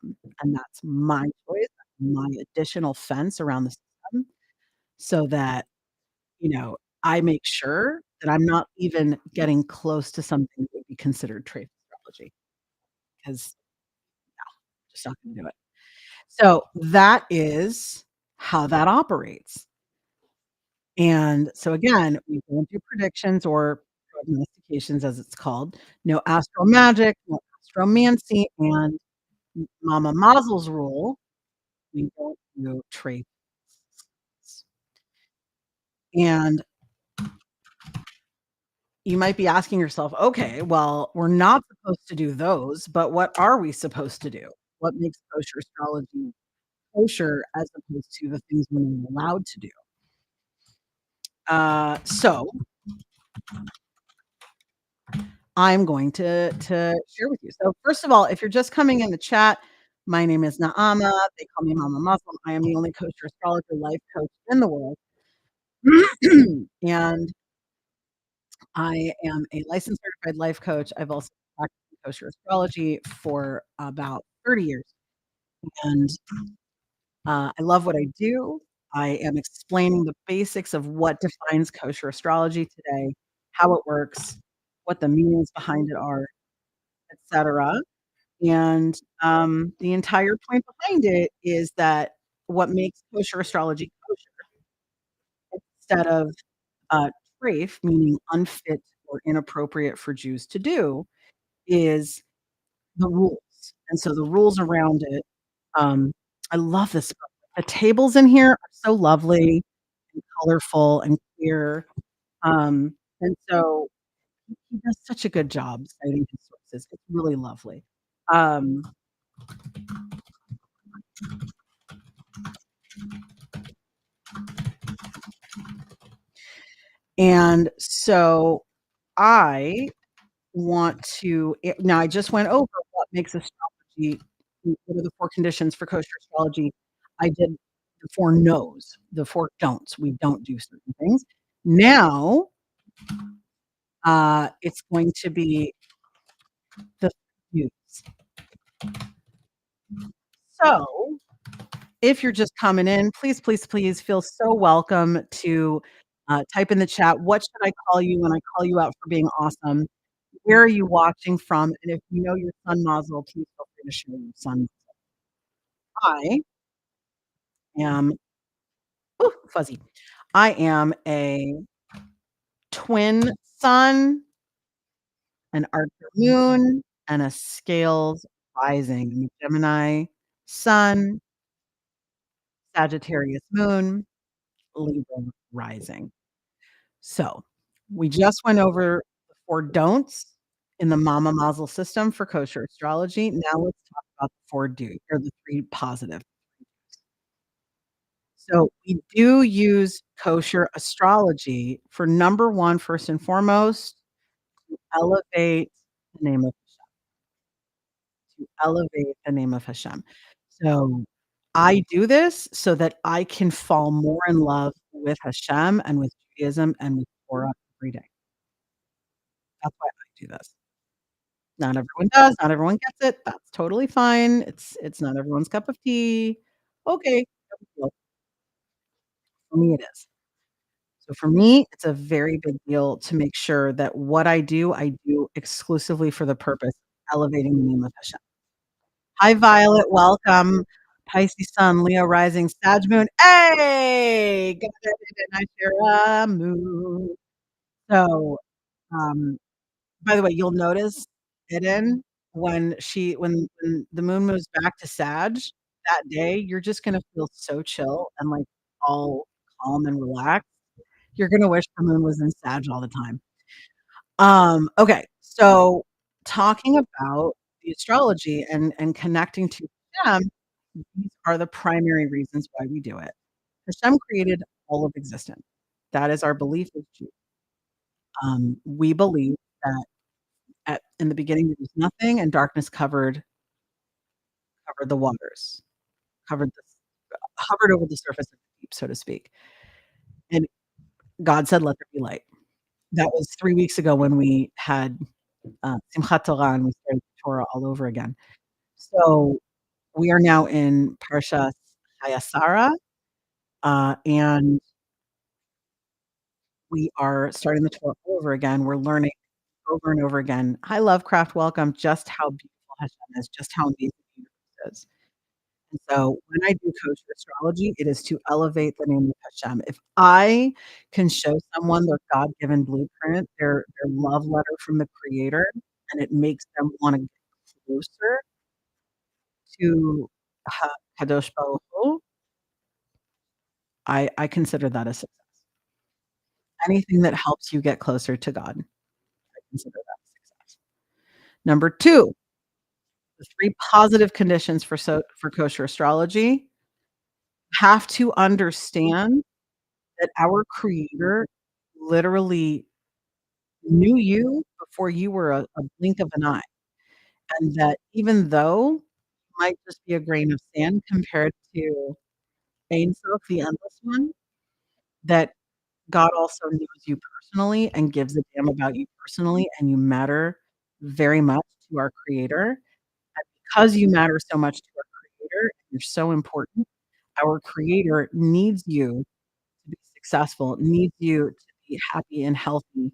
system, and that's my choice, my additional fence around the system so that, I make sure that I'm not even getting close to something that would be considered trade astrology, 'cause just not gonna do it. So, that is how that operates. And so again, we don't do predictions or prognostications as it's called. No astro magic, no astromancy, and Mama Mazel's rule, we don't do traits. And you might be asking yourself, "Okay, well, we're not supposed to do those, but what are we supposed to do? What makes kosher astrology kosher as opposed to the things we're not allowed to do?" So I'm going to share with you. So first of all, if you're just coming in the chat, my name is Naama. They call me Mama Muslim. I am the only kosher astrologer life coach in the world. And I am a licensed certified life coach. I've also practiced kosher astrology for about 30 years. And I love what I do. I am explaining the basics of what defines kosher astrology today, how it works, what the meanings behind it are, etc. And, the entire point behind it is that what makes kosher astrology kosher instead of, uh, treif, meaning unfit or inappropriate for Jews to do, is the rules. And so the rules around it, um I love this book. The tables in here are so lovely and colorful and clear, and so he does such a good job citing his sources. It's really lovely. Um And so I want to now I just went over what makes astrology, what are the 4 conditions for kosher astrology. I did the 4 no's, the 4 don'ts. We don't do certain things. Now, it's going to be the do's. So, if you're just coming in, please, please, please feel so welcome to, type in the chat, "What should I call you when I call you out for being awesome?" Where are you watching from? And if you know your son Mazel, please feel free gonna share your son. I am ooh, fuzzy. I am a twin sun, an Archer moon, and a scales rising. I'm a Gemini sun, Sagittarius moon, Libra rising. So, we just went over the 4 don'ts in the Mama Mazel system for kosher astrology. Now let's talk about the 4 do or the 3 positive. So, we do use kosher astrology for number 1, first and foremost, to elevate the name of Hashem. So, I do this so that I can fall more in love with Hashem and with Judaism and with Torah every day. That's why I do this. Not everyone does, not everyone gets it, that's totally fine. It's not everyone's cup of tea. Okay, no big deal. For me, it is. So for me, it's a very big deal to make sure that what I do exclusively for the purpose of elevating the name of Hashem. Hi, Violet, welcome. Pisces sun, Leo rising, Sag moon. Hey! Got it in I share a moon. So, um by the way, you'll notice Eden when the moon moves back to Sag that day, you're just gonna feel so chill and, like, all calm and relaxed. You're gonna wish the moon was in Sag all the time. Okay, so talking about the astrology and connecting to Hashem, these are the primary reasons why we do it. Hashem created all of existence. That is our belief as Jews. We believe that at in the beginning, there was nothing, and darkness covered the waters, covered the hovered over the surface of the deep, so to speak, and God said, "Let there be light." That was 3 weeks ago when we had, Simchat Torah, and we started Torah all over again. So, we are now in Parshas Hayasara, and we are starting the Torah all over again. We're learning over and over again. Hi, Lovecraft, welcome, just how beautiful Hashem is, just how amazing the universe is. And so when I do kosher astrology, it is to elevate the name of Hashem. If I can show someone their God-given blueprint, their love letter from the creator, and it makes them wanna get closer to Kadosh Baruch Hu, I consider that a success. Anything that helps you get closer to God, I consider that a success. Number 2, the 3 positive conditions for kosher astrology, have to understand that our creator literally knew you before you were a blink of an eye, and that even though you might just be a grain of sand compared to Ein Sof, the Endless One, that God also knows you personally and gives a damn about you personally, and you matter very much to our creator, and because you matter so much to our creator, and you're so important, our creator needs you to be successful, needs you to be happy and healthy and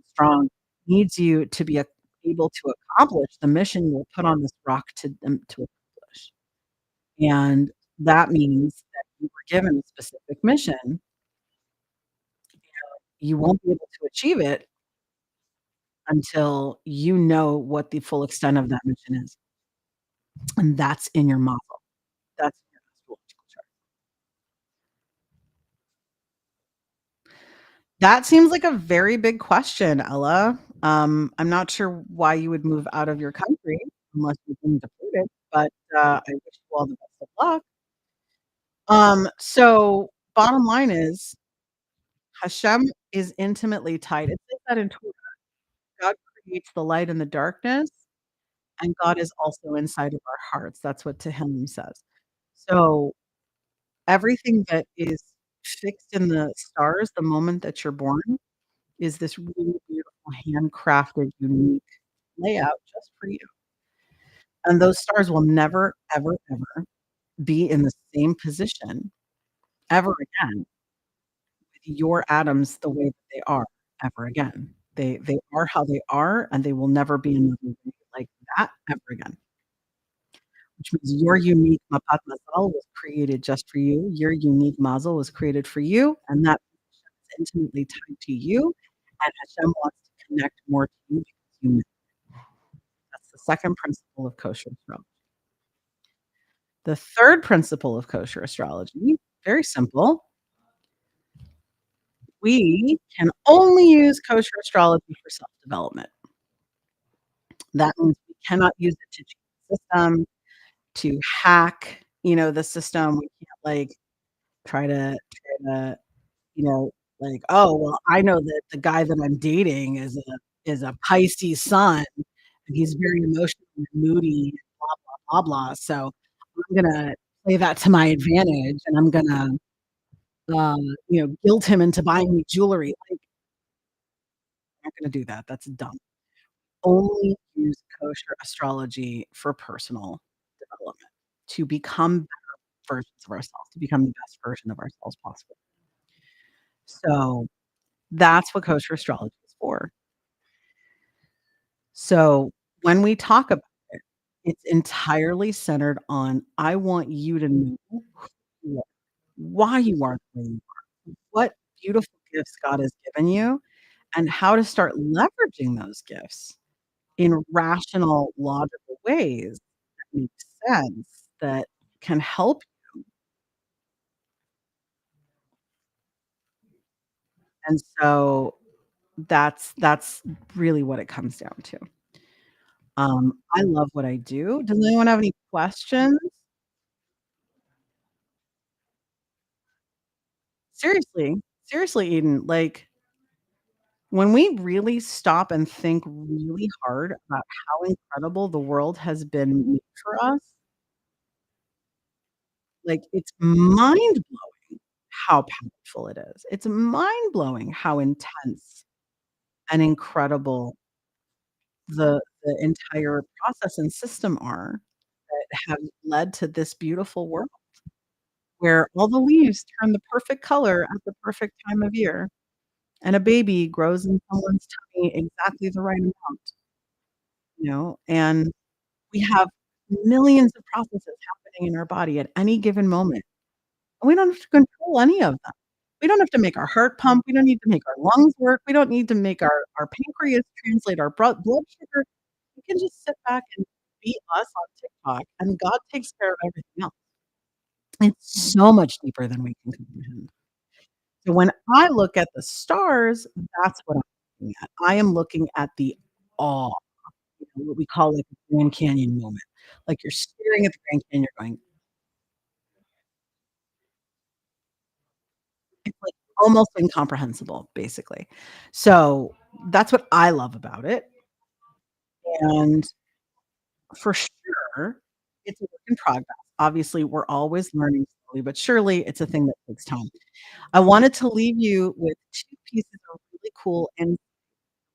strong, needs you to be able to accomplish the mission you were put on this rock to accomplish. And that means that you were given a specific mission. You won't be able to achieve it until you know what the full extent of that mission is. And that's in your model. That's in your astrological chart. That seems like a very big question, Ella. I'm not sure why you would move out of your country unless you've been deported, but, I wish you all the best of luck. So bottom line is Hashem is intimately tied. It says that in Torah. God creates the light and the darkness, and God is also inside of our hearts. That's what Tehillim says. So everything that is fixed in the stars the moment that you're born is this really beautiful handcrafted, unique layout just for you. And those stars will never, ever, ever be in the same position ever again with your atoms the way that they are ever again. They are how they are, and they will never be another way like that ever again. which means your unique mapat masal was created just for you. Your unique mazel was created for you, and that is intimately tied to you, and Hashem wants to connect more to you because you that's the second principle of kosher astrology. The third principle of kosher astrology, very simple. We can only use kosher astrology for self-development. That means we cannot use it to change the system, to hack, the system. We can't, try to, like, "Oh, well, I know that the guy that I'm dating is a Pisces sun, and he's very emotional and moody, blah, blah, blah, blah, so I'm gonna play that to my advantage, and I'm gonna, guilt him into buying me jewelry." Like, I'm not gonna do that, that's dumb. Only use kosher astrology for personal development, to become better versions of ourselves, to become the best version of ourselves possible. So, that's what kosher astrology is for. So, when we talk about it, it's entirely centered on, I want you to know who you are, why you are the way you are, what beautiful gifts God has given you, and how to start leveraging those gifts in rational, logical ways that make sense, that can help. And so that's really what it comes down to. I love what I do. Does anyone have any questions? Seriously, seriously, Eden, like, when we really stop and think really hard about how incredible the world has been made for us, like, it's mind-blowing how powerful it is. It's mind-blowing how intense and incredible the entire process and system are that have led to this beautiful world where all the leaves turn the perfect color at the perfect time of year, and a baby grows in someone's tummy exactly the right amount, and we have millions of processes happening in our body at any given moment, and we don't have to control any of them. We don't have to make our heart pump, we don't need to make our lungs work, we don't need to make our pancreas translate our blood sugar. We can just sit back and be us on TikTok, and God takes care of everything else. It's so much deeper than we can comprehend. So when I look at the stars, that's what I'm looking at. I am looking at the awe, what we call, like, a Grand Canyon moment. Like, you're staring at the Grand Canyon, you're going, it's, like, almost incomprehensible, basically. So, that's what I love about it, and for sure, it's a work in progress. Obviously, we're always learning slowly but surely. It's a thing that takes time. I wanted to leave you with 2 pieces of really cool, and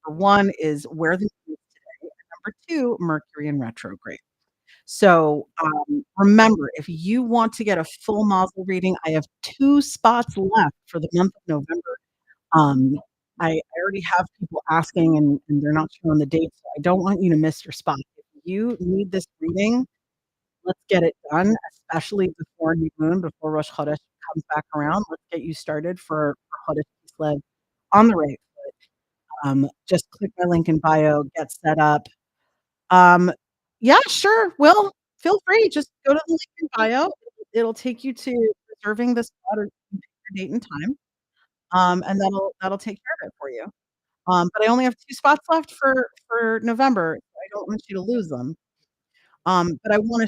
number 1 is where the moon is today, and number 2, Mercury in retrograde. So, remember, if you want to get a full Mazel reading, I have 2 spots left for the month of November. Um, I already have people asking, and they're not showing the dates, so I don't want you to miss your spot. If you need this reading, let's get it done, especially before new moon, before Rosh Chodesh comes back around. Let's get you started for Chodesh Kislev on the right foot. Just click my link in bio, get set up. Um, yeah, sure, Will, feel free, just go to the link in bio. It'll take you to reserving the spot or pick your date and time, and that'll take care of it for you. But I only have 2 spots left for November, so I don't want you to lose them. But I wanna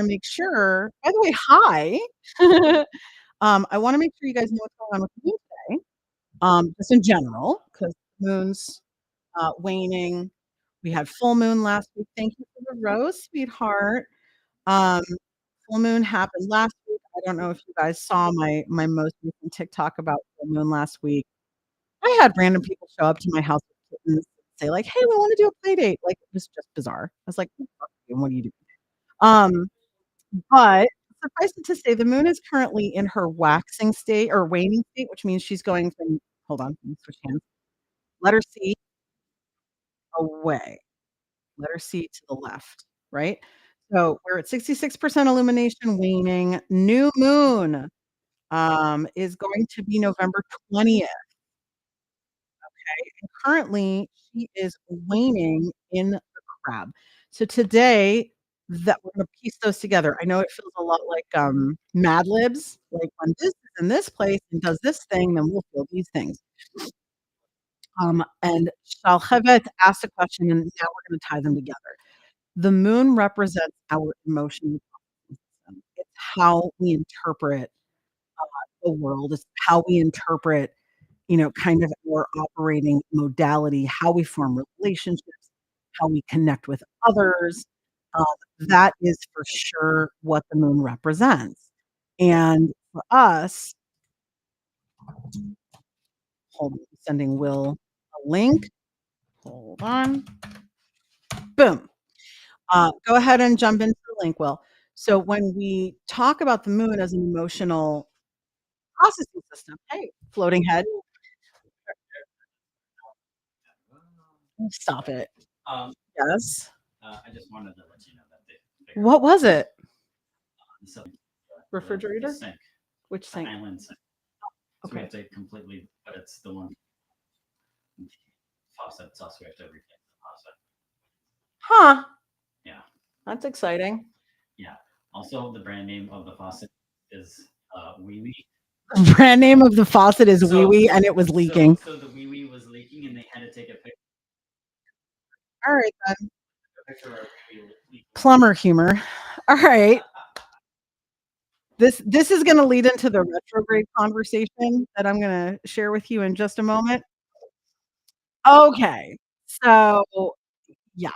make sure, by the way, hi. I wanna make sure you guys know what's going on with the moon today, just in general, 'cause the moon's, waning. We had full moon last week. Thank you for the rose, sweetheart. Um, full moon happened last week. I don't know if you guys saw my most recent TikTok about full moon last week. I had random people show up to my house with kittens and say like, "Hey, we wanna do a play date." Like, it was just bizarre. I was like, "Oh, fuck you, and what are you doing?" Um, but suffice it to say, the moon is currently in her waxing state or waning state, which means she's going from, hold on, let me switch hands. Letter C away, letter C to the left, right? So we're at 66% illumination waning. New moon, is going to be November 20th. Currently, she is waning in the crab. So today that we're gonna piece those together. I know it feels a lot like, Mad Libs, like, when this is in this place and does this thing, then we'll feel these things. And Shalhevet asked a question, and now we're gonna tie them together. The moon represents our emotional system. It's how we interpret, the world. It's how we interpret, kind of our operating modality, how we form relationships, how we connect with others. Um, that is for sure what the moon represents. And for us, hold on, sending Will a link. Hold on. Boom. Go ahead and jump into the link, Will. So when we talk about the moon as an emotional processing system, hey, floating head, stop it. Um, Yes. I just wanted to let you know that What was it? so the Refrigerator? sink, Which the sink? island sink. So we Okay. have to completely, but it's the one faucet. So we have to replace the faucet. Huh. Yeah, That's exciting. yeah. Also, the brand name of the faucet is Wee Wee. The brand name of the faucet is Wee So Wee, and it was leaking. so the Wee Wee was leaking, and they had to take All right then. a picture of our Wee Wee leaking. Plumber humor. All right. This is gonna lead into the retrograde conversation that I'm gonna share with you in just a moment. Okay. So, yeah,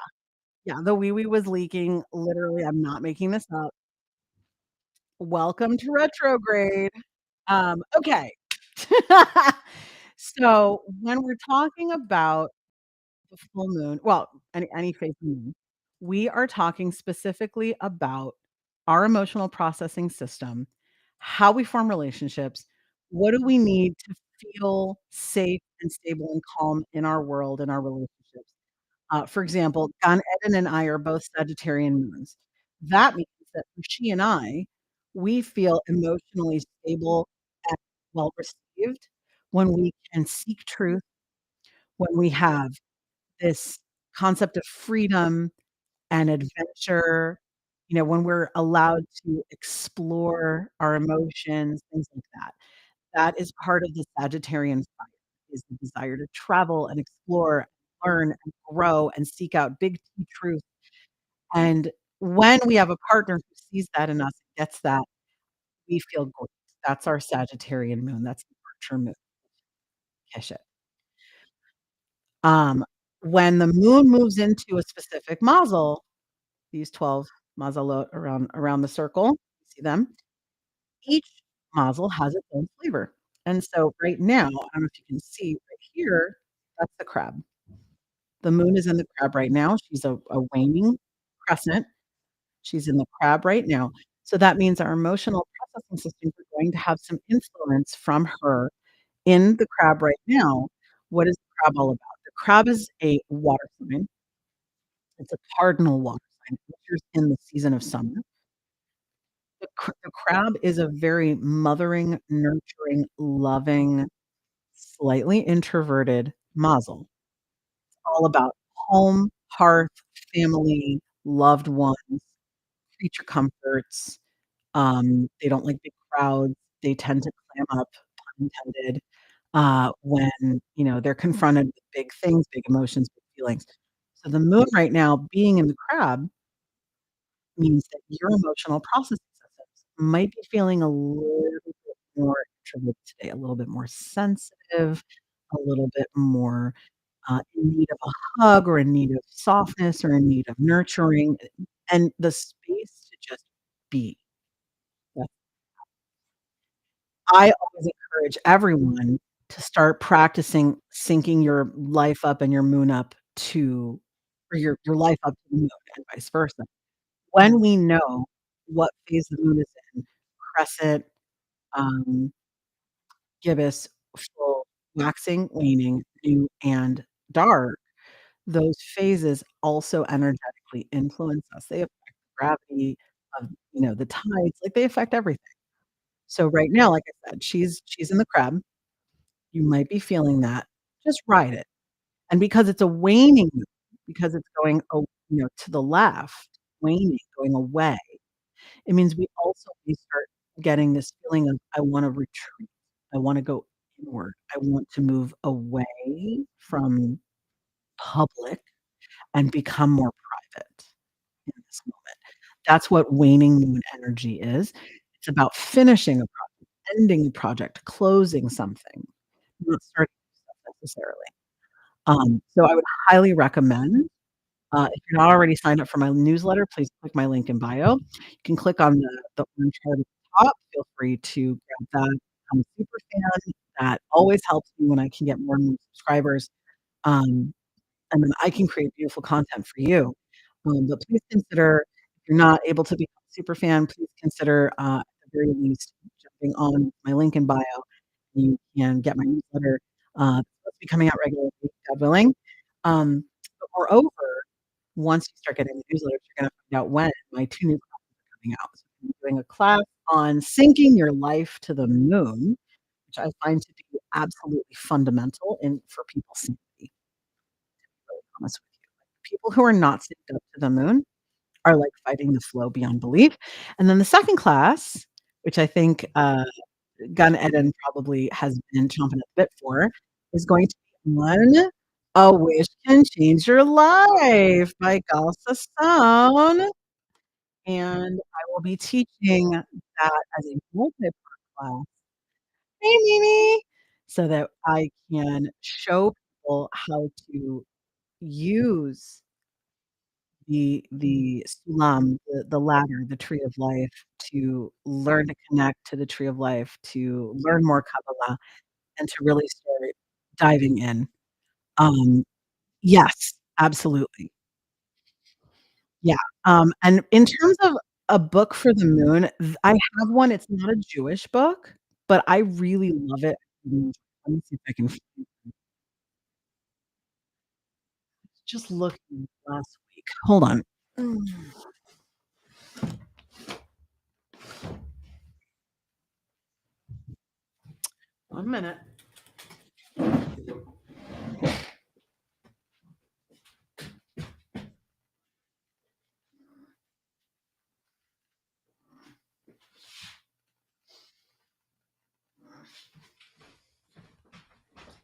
yeah, the wee wee was leaking. Literally, I'm not making this up. Welcome to retrograde. Okay. So, when we're talking about the full moon, well, any phase of the moon, we are talking specifically about our emotional processing system, how we form relationships, what do we need to feel safe and stable and calm in our world and our relationships. For example, Gan Eden and I are both Sagittarian moons. That means that for she and I, we feel emotionally stable and well received when we can seek truth, when we have this concept of freedom and adventure, when we're allowed to explore our emotions, things like that. That is part of the Sagittarian fire, is the desire to travel and explore, learn and grow and seek out big T truth. And when we have a partner who sees that in us, gets that, we feel great. That's our Sagittarian moon. That's the Archer moon. Kish it. Um, when the moon moves into a specific mazel, these 12 mazalot around the circle, see them? Each mazel has its own flavor. And so right now, I don't know if you can see right here, that's the crab. The moon is in the crab right now. She's a waning crescent. She's in the crab right now. So that means our emotional processing systems are going to have some influence from her in the crab right now. What is the crab all about? The crab is a water sign. It's a cardinal water sign. It appears in the season of summer. The crab is a very mothering, nurturing, loving, slightly introverted mazel. All about home, hearth, family, loved ones, creature comforts. They don't like big crowds. They tend to clam up, pun intended, when, they're confronted with big things, big emotions, big feelings. So the moon right now being in the crab means that your emotional processing systems might be feeling a little bit more introverted today, a little bit more sensitive, a little bit more, in need of a hug or in need of softness or in need of nurturing, and the space to just be. That's I always encourage everyone to start practicing syncing your life up and your moon up to or your life up to the moon and vice versa. When we know what phase the moon is in, crescent, um, gibbous, full, waxing, waning, new, and dark, those phases also energetically influence us. They affect gravity of, the tides, like, they affect everything. So right now, like I said, she's in the crab. You might be feeling that. Just ride it. And because it's a waning moon, because it's going, to the left, waning, going away, it means we also may start getting this feeling of, "I wanna retreat. I wanna go inward. I want to move away from public and become more private in this moment." That's what waning moon energy is. It's about finishing a project, ending a project, closing something, not starting stuff necessarily. So I would highly recommend, if you're not already signed up for my newsletter, please click my link in bio. You can click on the orange heart at the top. Feel free to grab that, become a super fan. That always helps me when I can get more and more subscribers, um, and then I can create beautiful content for you. But please consider, if you're not able to become a super fan, please consider, at the very least, jumping on my link in bio. You can get my newsletter, supposed to be coming out regularly, God willing. But moreover, once you start getting the newsletters, you're gonna find out when my 2 new classes are coming out. So I'm doing a class on syncing your life to the moon, which I find to be absolutely fundamental in for people's sanity, to be really honest with you. Like, people who are not synced up to the moon are, like, fighting the flow beyond belief. And then the second class, which I think, Gun Eden probably has been chomping at the bit for, is going to be on "A Wish Can Change Your Life" by Galsa Stone, and I will be teaching that as a multi-part class. Hey, Mimi! So that I can show people how to use the sulam, the ladder, the tree of life, to learn to connect to the tree of life, to learn more Kabbalah, and to really start diving in. Um, yes, absolutely. Yeah, and in terms of a book for the moon, I have one, it's not a Jewish book, but I really love it. Let me see if I can find it. Just looking last week. Hold on. Mm, 1 minute.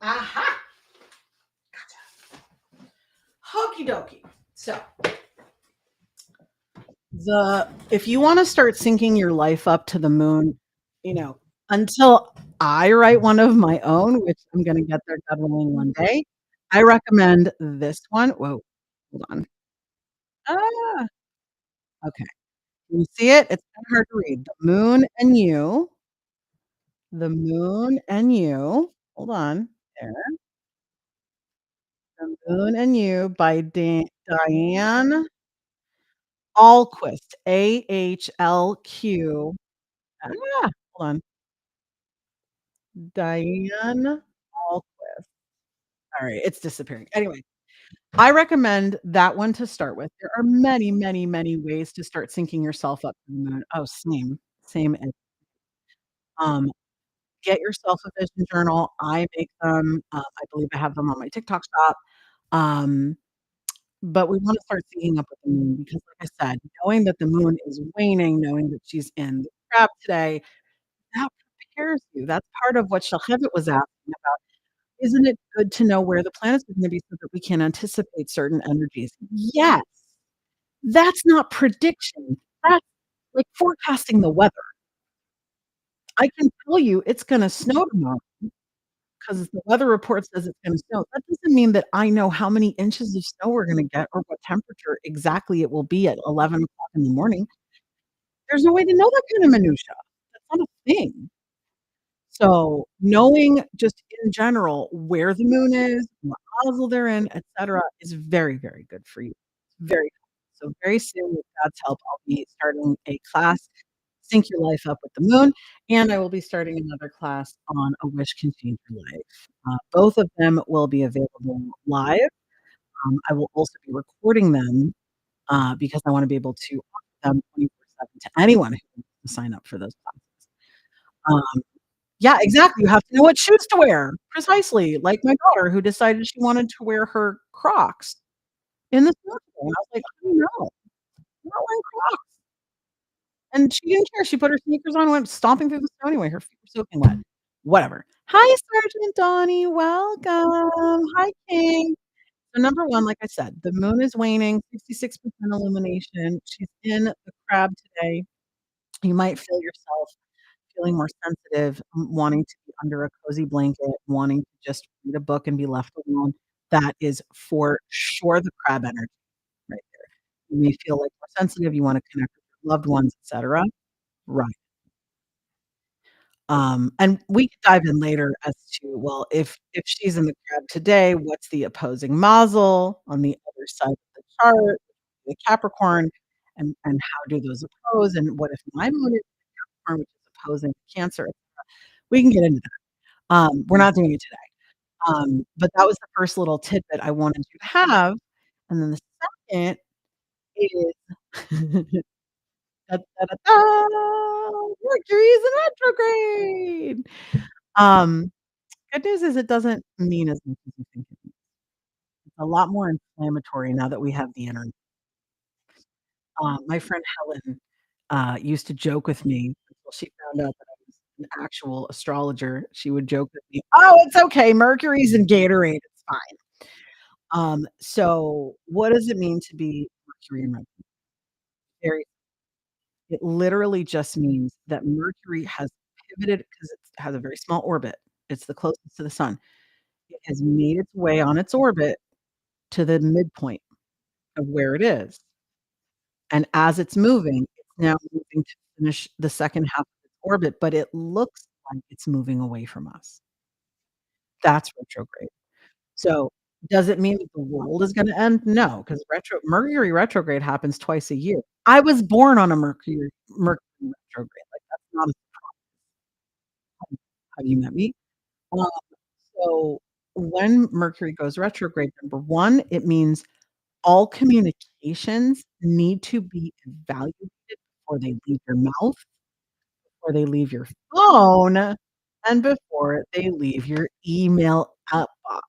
Aha! Okey dokey. So, if you wanna start syncing your life up to the moon, until I write one of my own, which I'm gonna get there, God willing, one day, I recommend this one. Whoa, hold on. Ah, okay. Can you see it? It's kinda hard to read. The Moon and You, The Moon and You. Hold on. There. The Moon and You by Diane Ahlquist, Ahlq. Hold on. Diane Ahlquist. Alright, it's disappearing. Anyway, I recommend that one to start with. There are many, many, many ways to start syncing yourself up to the moon. Oh, same. Same as um, get yourself a vision journal. I make them. I believe I have them on my TikTok shop. Um, but we wanna start syncing up with the moon because like I said, knowing that the moon is waning, knowing that she's in the trap today, that prepares you. That's part of what Shulchavit was asking about. Isn't it good to know where the planets are gonna be so that we can anticipate certain energies? Yes. That's not prediction. That's like forecasting the weather. I can tell you it's gonna snow tomorrow because the weather report says it's gonna snow. That doesn't mean that I know how many inches of snow we're gonna get or what temperature exactly it will be at 11 o'clock in the morning. There's no way to know that kind of minutia. That's not a thing. So, knowing just in general where the moon is, what nozzle they're in, etcetera, is very, very good for you. Very helpful. So very soon, with God's help, I'll be starting a class, Sync Your Life Up with the Moon, and I will be starting another class on A Wish Can Change Your Life. Both of them will be available live. I will also be recording them, because I wanna be able to offer them 24/7 to anyone who wants to sign up for those classes. Um, yeah, exactly, you have to know what shoes to wear. Precisely, like my daughter who decided she wanted to wear her Crocs in the snow today, and I was like, "Oh, no, I'm not wearing Crocs." And she didn't care, she put her sneakers on and went stomping through the snow anyway, her feet were soaking wet. Whatever. Hi, Sergeant Donnie, welcome. Hi, King. So number 1, like I said, the moon is waning, 66% illumination. She's in the crab today. You might feel yourself feeling more sensitive, wanting to be under a cozy blanket, wanting to just read a book and be left alone. That is for sure the crab energy right there. You may feel, like, more sensitive, you wanna connect with your loved ones, etcetera. Right. And we could dive in later as to, well, if she's in the crab today, what's the opposing mazel on the other side of the chart, the Capricorn, and how do those oppose, and what if my moon is Capricorn, which is opposing Cancer? We can get into that. We're not doing it today. But that was the first little tidbit I wanted you to have, and then the second is da, da, da, da, Mercury is in retrograde. Um Good news is it doesn't mean as much as you think it means. It's a lot more inflammatory now that we have the internet. My friend Helen, used to joke with me until she found out that I was an actual astrologer. She would joke with me, "Oh, it's okay. Mercury's in Gatorade. It's fine." So what does it mean to be Mercury in retrograde? Very It literally just means that Mercury has pivoted because it has a very small orbit. It's the closest to the sun. It has made its way on its orbit to the midpoint of where it is, and as it's moving, it's now moving to finish the second half of its orbit, but it looks like it's moving away from us. That's retrograde. So, does it mean that the world is gonna end? No, 'cause Mercury retrograde happens twice a year. I was born on a Mercury retrograde, like, that's not a have you met me? Um, so when Mercury goes retrograde, number 1, it means all communications need to be evaluated before they leave your mouth, before they leave your phone, and before they leave your email outbox.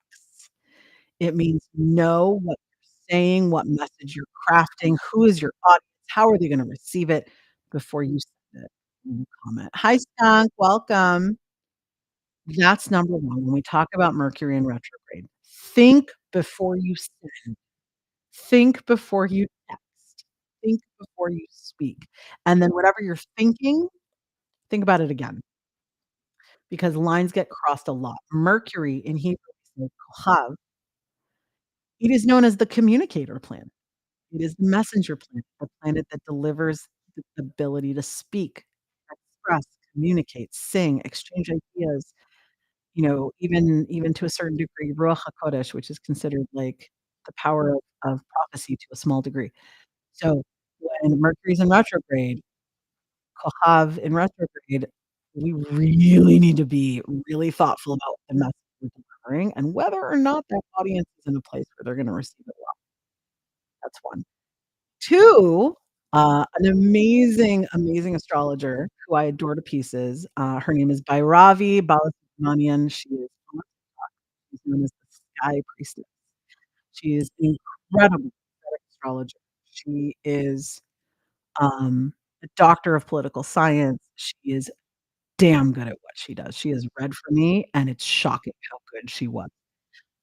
It means know what you're saying, what message you're crafting, who is your audience, how are they gonna receive it before you send it in a comment. Hi, Skunk, welcome. That's number 1 when we talk about Mercury in retrograde. Think before you send. Think before you text. Think before you speak. And then whatever you're thinking, think about it again, because lines get crossed a lot. Mercury in Hebrew is kohav. It is known as the communicator planet. It is the messenger planet, the planet that delivers the ability to speak, express, communicate, sing, exchange ideas, even to a certain degree, Ruach HaKodesh, which is considered like the power of prophecy to a small degree. So, when Mercury's in retrograde, Kohav in retrograde, we really need to be really thoughtful about the message we're delivering and whether or not that audience is in a place where they're gonna receive it well. That's 1. 2, an amazing, amazing astrologer who I adore to pieces, her name is Bhairavi Balasubramanian. She is on TikTok. She's known as the Sky Priestess. She is an incredible Vedic astrologer. She is a doctor of political science. She is damn good at what she does. She has read for me, and it's shocking how good she was.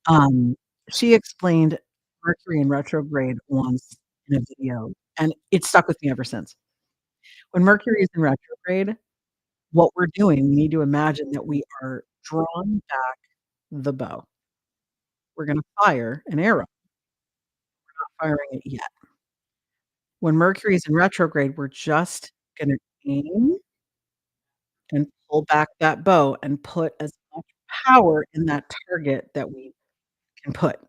Um, she explained Mercury in retrograde once in a video, and it stuck with me ever since. When Mercury is in retrograde, what we're doing, we need to imagine that we are drawing back the bow. We're gonna fire an arrow, not firing it yet. When Mercury is in retrograde, we're just gonna aim and pull back that bow and put as much power in that target that we can put.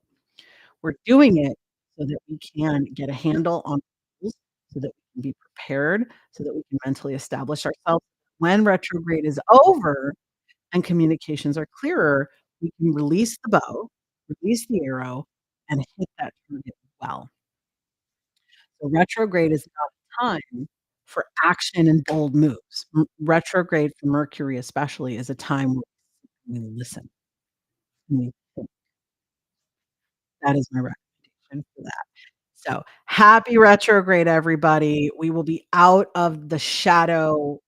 We're doing it so that we can get a handle on rules, so that we can be prepared, so that we can mentally establish ourselves. When retrograde is over and communications are clearer, we can release the bow, release the arrow, and hit that target well. So retrograde is not time for action and bold moves. Retrograde for Mercury especially is a time where we listen and we think. That is my recommendation for that. So, happy retrograde, everybody. We will be out of the shadow,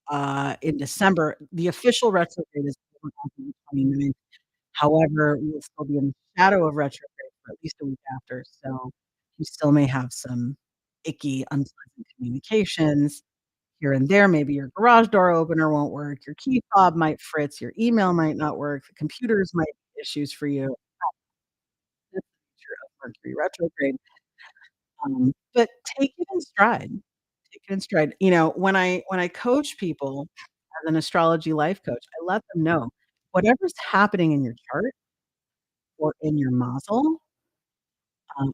in December. The official retrograde is on the 29th. However, we will still be in the shadow of retrograde for at least a week after, so you still may have some icky, unpleasant communications here and there. Maybe your garage door opener won't work, your key fob might fritz, your email might not work, the computers might be issues for you. That's the nature of Mercury retrograde, but take it in stride. Take it in stride. You know, when I coach people as an astrology life coach, I let them know whatever's happening in your chart or in your mazel,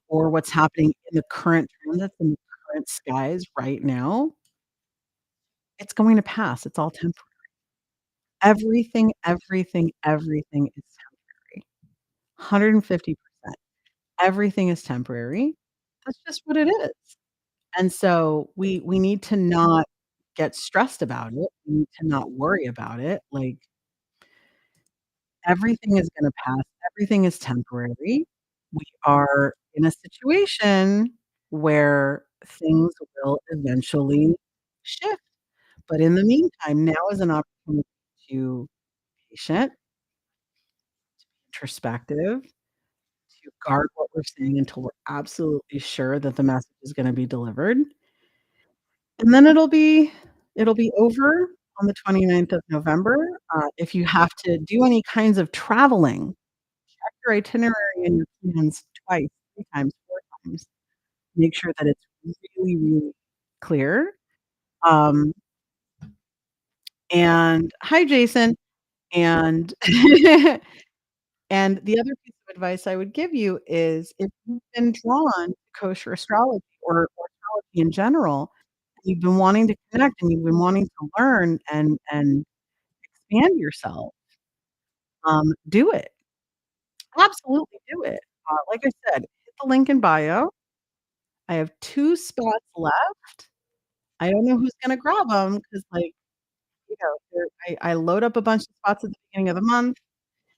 or what's happening in the current transits in the current skies right now, it's going to pass. It's all temporary. Everything, everything, everything is temporary. 150%. Everything is temporary. That's just what it is. And so we need to not get stressed about it. We need to not worry about it. Like, everything is gonna pass. Everything is temporary. We are in a situation where things will eventually shift. But in the meantime, now is an opportunity to be patient, introspective, to guard what we're saying until we're absolutely sure that the message is gonna be delivered. And then it'll be over on the 29th of November. If you have to do any kinds of traveling, check your itinerary and your plans twice, 3 times, 4 times. Make sure that it's really, really clear. Um, and hi, Jason. And and the other piece of advice I would give you is if you've been drawn to kosher astrology or astrology in general, you've been wanting to connect and you've been wanting to learn and expand yourself, do it. Absolutely do it. Like I said, hit the link in bio. I have 2 spots left. I don't know who's gonna grab them because, like, you know, I load up a bunch of spots at the beginning of the month.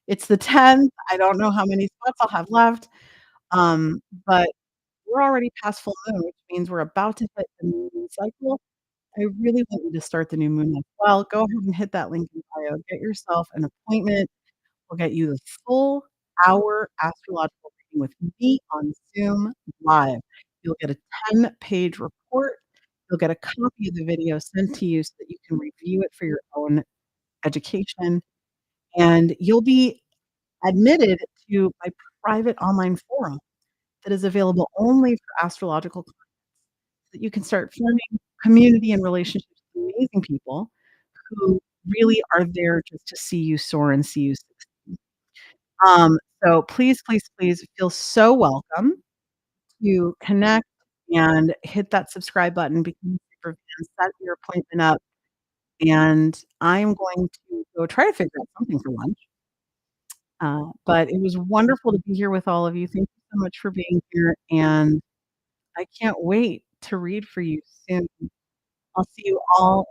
It's the 10th. I don't know how many spots I'll have left, but we're already past full moon, which means we're about to hit the new moon cycle. I really want you to start the new moon as well. Go ahead and hit that link in bio. Get yourself an appointment. We'll get you the full hour astrological reading with me on Zoom live. You'll get a 10-page report. You'll get a copy of the video sent to you so that you can review it for your own education, and you'll be admitted to my private online forum that is available only for astrological clients, that you can start forming community and relationships with amazing people who really are there just to see you soar and see you succeed. So please, please, please feel so welcome to connect and hit that subscribe button, become a super fan, set your appointment up, and I'm going to go try to figure out something for lunch. But it was wonderful to be here with all of you. Thank you so much for being here, and I can't wait to read for you soon. I'll see you all